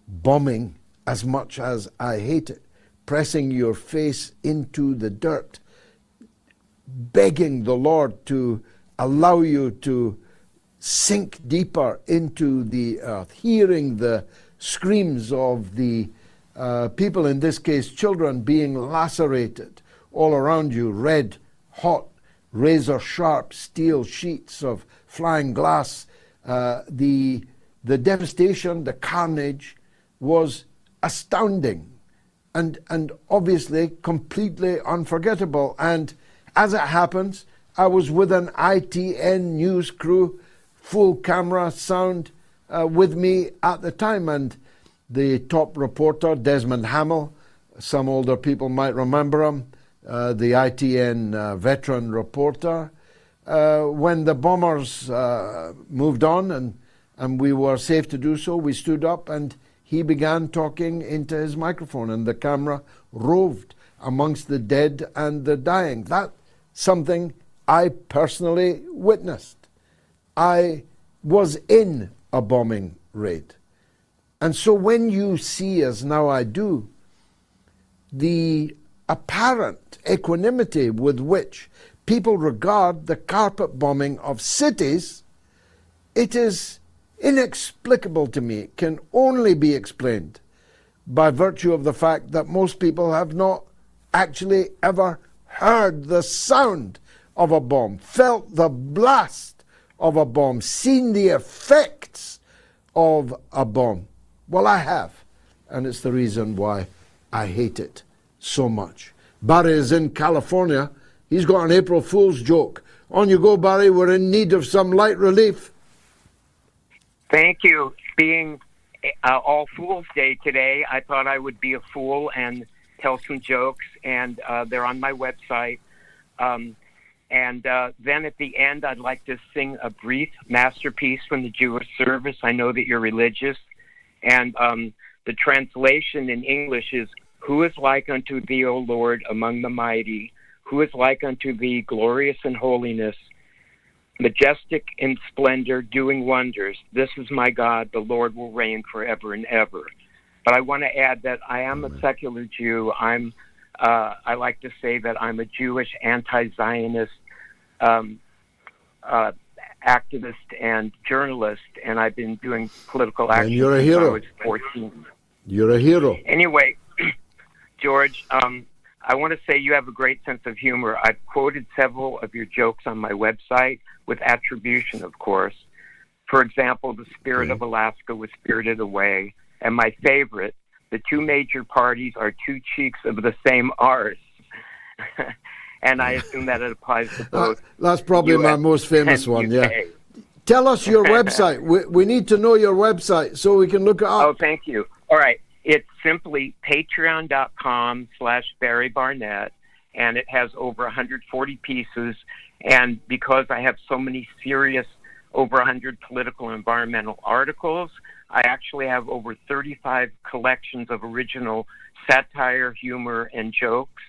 bombing as much as I hate it, pressing your face into the dirt, begging the Lord to allow you to sink deeper into the earth, hearing the screams of the people, in this case children, being lacerated all around you, red, hot, razor-sharp steel sheets of flying glass. The devastation, the carnage was astounding and obviously completely unforgettable. And as it happens, I was with an ITN news crew, full camera sound with me at the time. And the top reporter, Desmond Hamill, some older people might remember him, the ITN veteran reporter. When the bombers moved on and we were safe to do so, we stood up and he began talking into his microphone and the camera roved amongst the dead and the dying. That's something I personally witnessed. I was in a bombing raid. And so when you see, as now I do, the apparent equanimity with which people regard the carpet bombing of cities, it is inexplicable to me. It can only be explained by virtue of the fact that most people have not actually ever heard the sound of a bomb, felt the blast of a bomb, seen the effects of a bomb. Well, I have, and it's the reason why I hate it so much. Barry is in California, He's got an April Fool's joke. On you go, Barry. We're in need of some light relief. Thank you. Being All Fools Day today, I thought I would be a fool and tell some jokes, and they're on my website. And then at the end, I'd like to sing a brief masterpiece from the Jewish service. I know that you're religious. And the translation in English is, "Who is like unto thee, O Lord, among the mighty? Who is like unto thee, glorious in holiness, majestic in splendor, doing wonders? This is my God, the Lord will reign forever and ever." But I want to add that I am a secular Jew. I like to say that I'm a Jewish anti-Zionist activist and journalist, and I've been doing political action you're a since I hero. was 14. You're a hero. Anyway, George, I want to say you have a great sense of humor. I've quoted several of your jokes on my website with attribution, of course. For example, the spirit of Alaska was spirited away. And my favorite, the two major parties are two cheeks of the same arse. And I assume that it applies to both. That's probably my most famous one, yeah. Tell us your website. We need to know your website so we can look it up. Oh, thank you. All right. It's simply patreon.com/Barry Barnett, and it has over 140 pieces. And because I have so many serious, over 100 political and environmental articles, I actually have over 35 collections of original satire, humor, and jokes.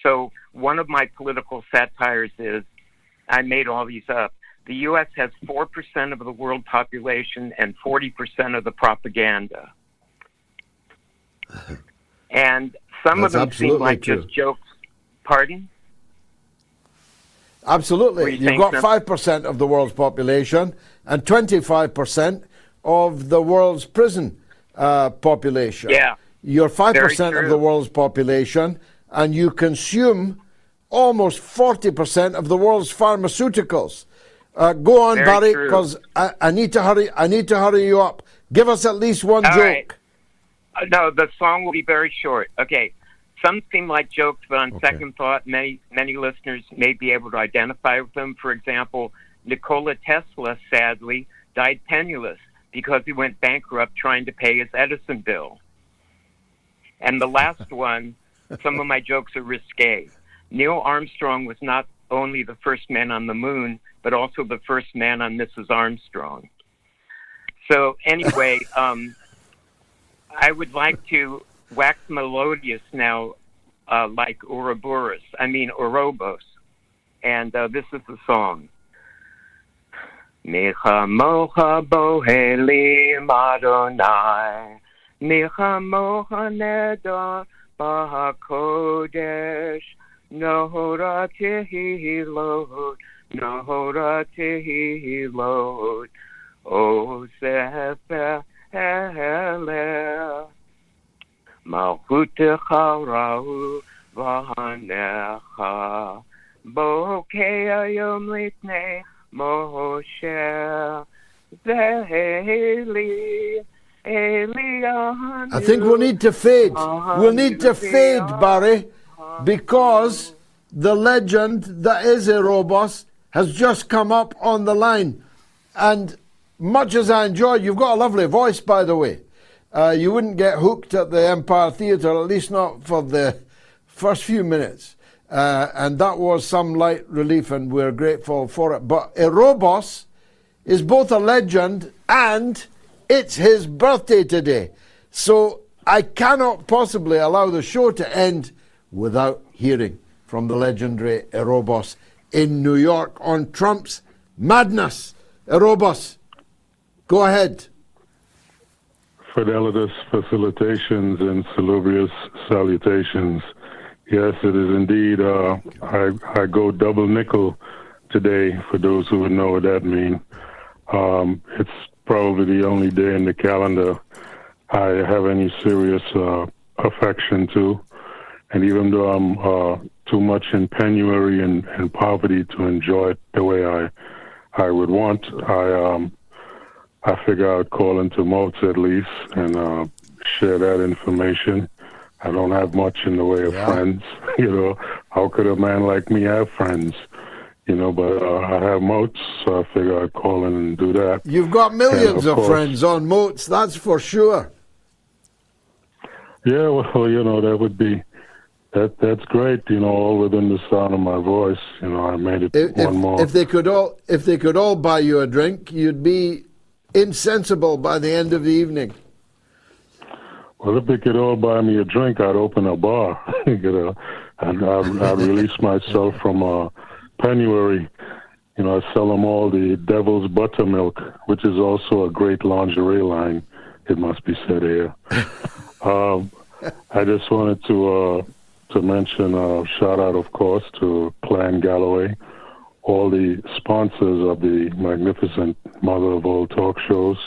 So one of my political satires is, I made all these up, the U.S. has 4% of the world population and 40% of the propaganda. And some of them seem like just jokes. Pardon? Absolutely. You've got 5% of the world's population and 25% of the world's prison population. Yeah. You're 5% of the world's population, and you consume almost 40% of the world's pharmaceuticals. Go on, Barry, because I need to hurry. I need to hurry you up. Give us at least one joke. Right. No, the song will be very short. Okay. Some seem like jokes, but on second thought, many listeners may be able to identify with them. For example, Nikola Tesla, sadly, died penniless because he went bankrupt trying to pay his Edison bill. And the last one, some of my jokes are risque. Neil Armstrong was not only the first man on the moon, but also the first man on Mrs. Armstrong. So anyway, I would like to wax melodious now, like Ouroboros. And this is the song. Micha mocha bohelim Adonai, Micha mocha nedar b'hakodesh, Nohora tehilot, Nohora tehilot, O sefer Helel, Malchutecha ra'u v'hanecha, Bokei hayom litnei Moshe, Eli, I think we'll need to fade. We'll need to fade, Barry, because the legend that is Erebos has just come up on the line. And much as I enjoyed, you've got a lovely voice, by the way. You wouldn't get hooked at the Empire Theatre, at least not for the first few minutes. And that was some light relief, and we're grateful for it. But Erebos is both a legend and it's his birthday today. So I cannot possibly allow the show to end without hearing from the legendary Erebos in New York on Trump's madness. Erebos, go ahead. Fidelitas facilitations and salubrious salutations. Yes, it is indeed. I go double nickel today, for those who would know what that means. It's probably the only day in the calendar I have any serious affection to. And even though I'm too much in penury and poverty to enjoy it the way I would want, I figure I'd call into Malta at least and share that information I don't have much in the way of friends. How could a man like me have friends? But I have moats, so I figure I'd call in and do that. You've got millions of of friends on moats, that's for sure. Yeah, well, that would be, that's great, all within the sound of my voice. I made it one more. If they could all buy you a drink, you'd be insensible by the end of the evening. Well, if they could all buy me a drink, I'd open a bar. I'd release myself from penury. I sell them all the Devil's Buttermilk, which is also a great lingerie line, it must be said here. I just wanted to mention a shout out, of course, to Clan Galloway, all the sponsors of the magnificent mother of all talk shows,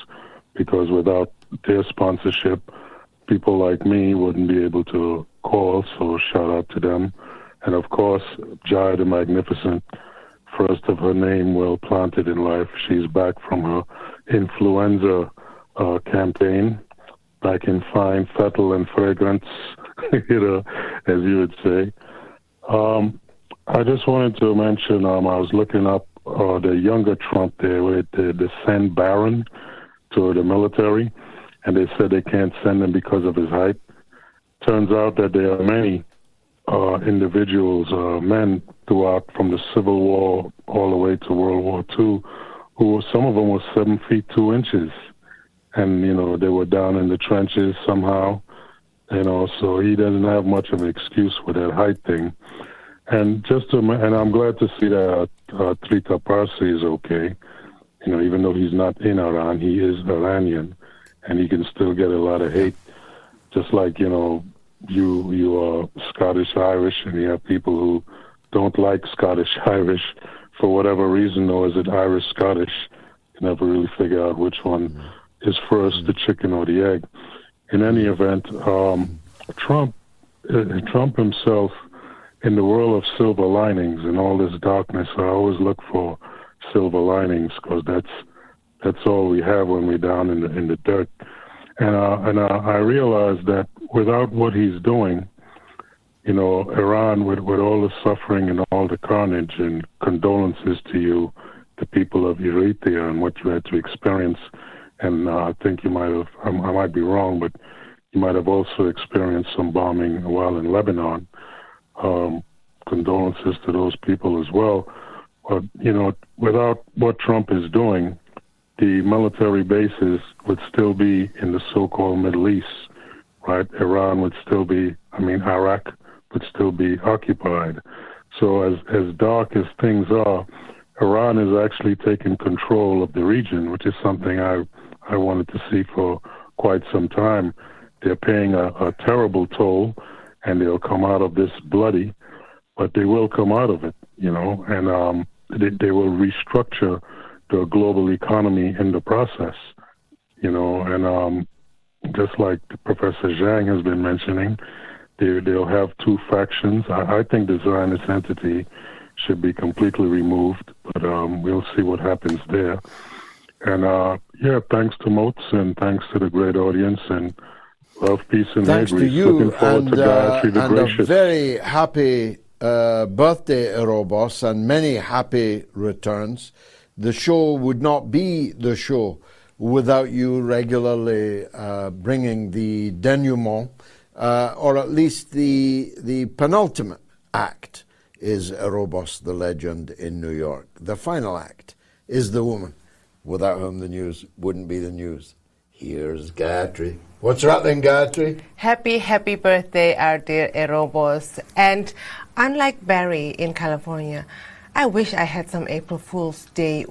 because without their sponsorship, people like me wouldn't be able to call, so shout out to them. And of course, Jai the Magnificent, first of her name, well planted in life. She's back from her influenza campaign, back in fine, fettle, and fragrance, as you would say. I just wanted to mention, I was looking up the younger Trump there, with the send Baron to the military, and they said they can't send him because of his height. Turns out that there are many individuals, men throughout from the Civil War all the way to World War II, who some of them were 7 feet 2 inches, and they were down in the trenches somehow, so he doesn't have much of an excuse with that height thing. And and I'm glad to see that Trita Parsi is okay. Even though he's not in Iran, he is Iranian, and he can still get a lot of hate, just like you are Scottish Irish, and you have people who don't like Scottish Irish for whatever reason, or is it Irish Scottish? You never really figure out which one is first, the chicken or the egg. In any event, Trump himself, in the world of silver linings and all this darkness, I always look for silver linings, because that's all we have when we're down in the dirt. And I realize that without what he's doing, Iran, with all the suffering and all the carnage, and condolences to you, the people of Eritrea, and what you had to experience. And I think you might have, I might be wrong, but you might have also experienced some bombing while in Lebanon. Condolences to those people as well. But, without what Trump is doing, the military bases would still be in the so-called Middle East, right? Iran would still be, Iraq would still be occupied. So as dark as things are, Iran is actually taking control of the region, which is something I wanted to see for quite some time. They're paying a terrible toll, and they'll come out of this bloody, but they will come out of it, and they will restructure the global economy in the process, and just like Professor Zhang has been mentioning, they'll have two factions. I think the Zionist entity should be completely removed, but we'll see what happens there. And thanks to Moats, and thanks to the great audience, and love, peace, and thanks to you, looking forward to Gayatri the and Gracious. A very happy birthday, Erebos, and many happy returns. The show would not be the show without you regularly bringing the denouement, or at least the penultimate act is Erebos, the legend in New York. The final act is the woman without whom the news wouldn't be the news. Here's Gayatri. What's rattling, Gayatri? Happy birthday, our dear Erebos. And unlike Barry in California, I wish I had some April Fool's Day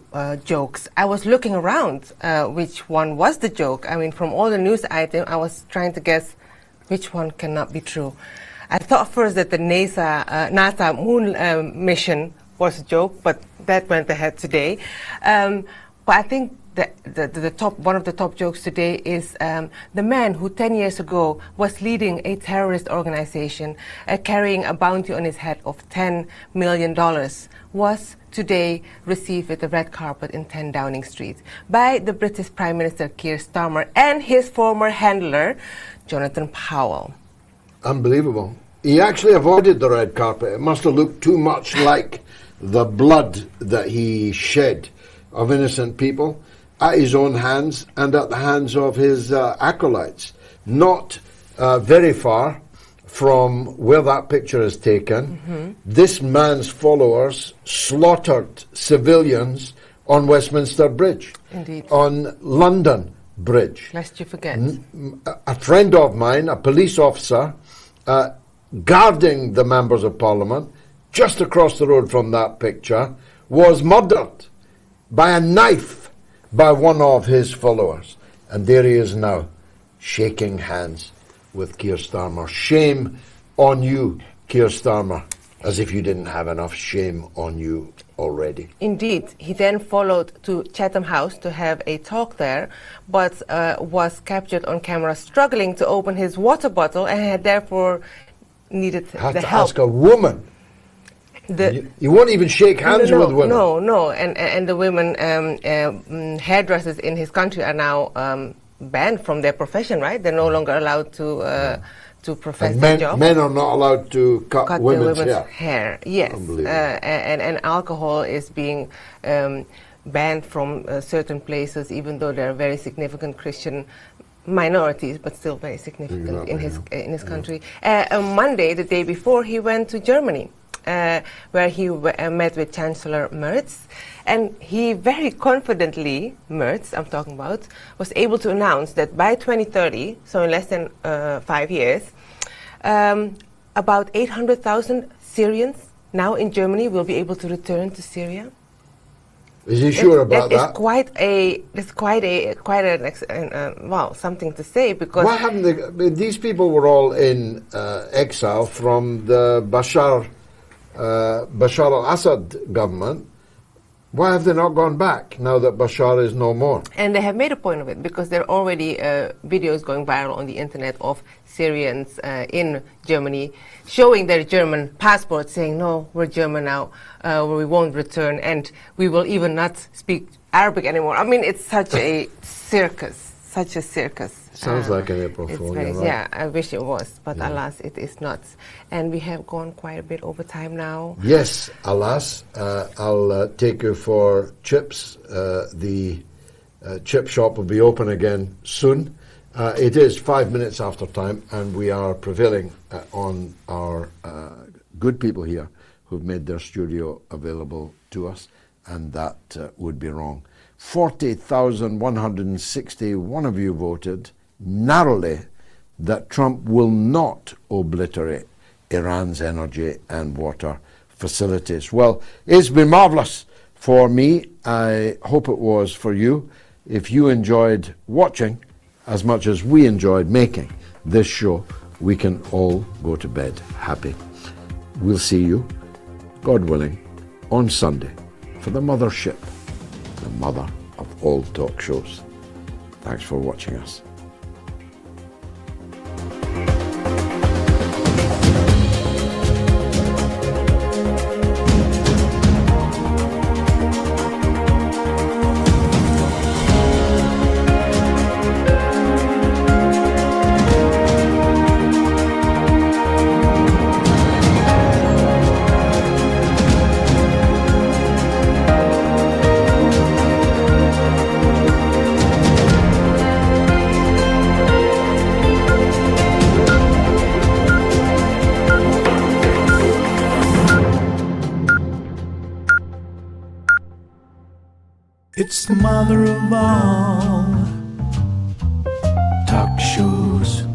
jokes. I was looking around which one was the joke. From all the news items, I was trying to guess which one cannot be true. I thought first that the NASA moon mission was a joke, but that went ahead today. But I think one of the top jokes today is the man who 10 years ago was leading a terrorist organization carrying a bounty on his head of $10 million was today received with the red carpet in 10 Downing Street by the British Prime Minister Keir Starmer and his former handler, Jonathan Powell. Unbelievable. He actually avoided the red carpet. It must have looked too much like the blood that he shed of innocent people at his own hands and at the hands of his acolytes. Not very far from where that picture is taken, this man's followers slaughtered civilians on Westminster Bridge, Indeed. on London Bridge. Lest you forget. A friend of mine, a police officer, guarding the members of Parliament, just across the road from that picture, was murdered by a knife by one of his followers. And there he is now, shaking hands with Keir Starmer. Shame on you, Keir Starmer, as if you didn't have enough shame on you already. Indeed. He then followed to Chatham House to have a talk there, but was captured on camera struggling to open his water bottle and had therefore needed Have the to help. ask a woman. You won't even shake hands with women. No. And the women hairdressers in his country are now banned from their profession, right? They're no longer allowed to profess And their job. men are not allowed to cut Cut women's the women's hair. hair. Yes. Unbelievable. And alcohol is being banned from certain places, even though there are very significant Christian minorities, but still very significant in his country. On Monday, the day before, he went to Germany, where he met with Chancellor Merz, and he very confidently, Merz, I'm talking about, was able to announce that by 2030, so in less than 5 years, about 800,000 Syrians now in Germany will be able to return to Syria. Is he sure about that? It's quite an something to say, because Why haven't they? These people were all in exile from the Bashar al-Assad government. Why have they not gone back now that Bashar is no more? And they have made a point of it, because there are already videos going viral on the internet of Syrians in Germany showing their German passports, saying, no, we're German now, we won't return, and we will even not speak Arabic anymore. I mean, it's such a circus, such a circus. Sounds like an April Fool, you're right. Yeah, I wish it was, but alas, it is not. And we have gone quite a bit over time now. Yes, alas. I'll take you for chips. The chip shop will be open again soon. It is 5 minutes after time, and we are prevailing on our good people here who've made their studio available to us, and that would be wrong. 40,161 of you voted narrowly that Trump will not obliterate Iran's energy and water facilities. Well, it's been marvelous for me. I hope it was for you. If you enjoyed watching as much as we enjoyed making this show, we can all go to bed happy. We'll see you, God willing, on Sunday for the mothership, the mother of all talk shows. Thanks for watching us. It's the mother of all talk shows.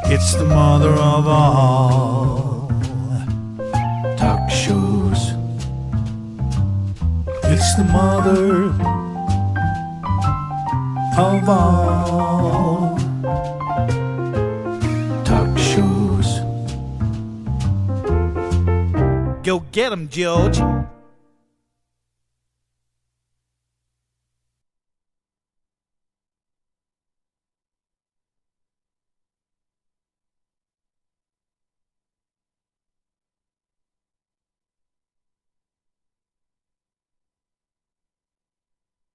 It's the mother of all talk shows. It's the mother of all talk shows. Go get 'em, George.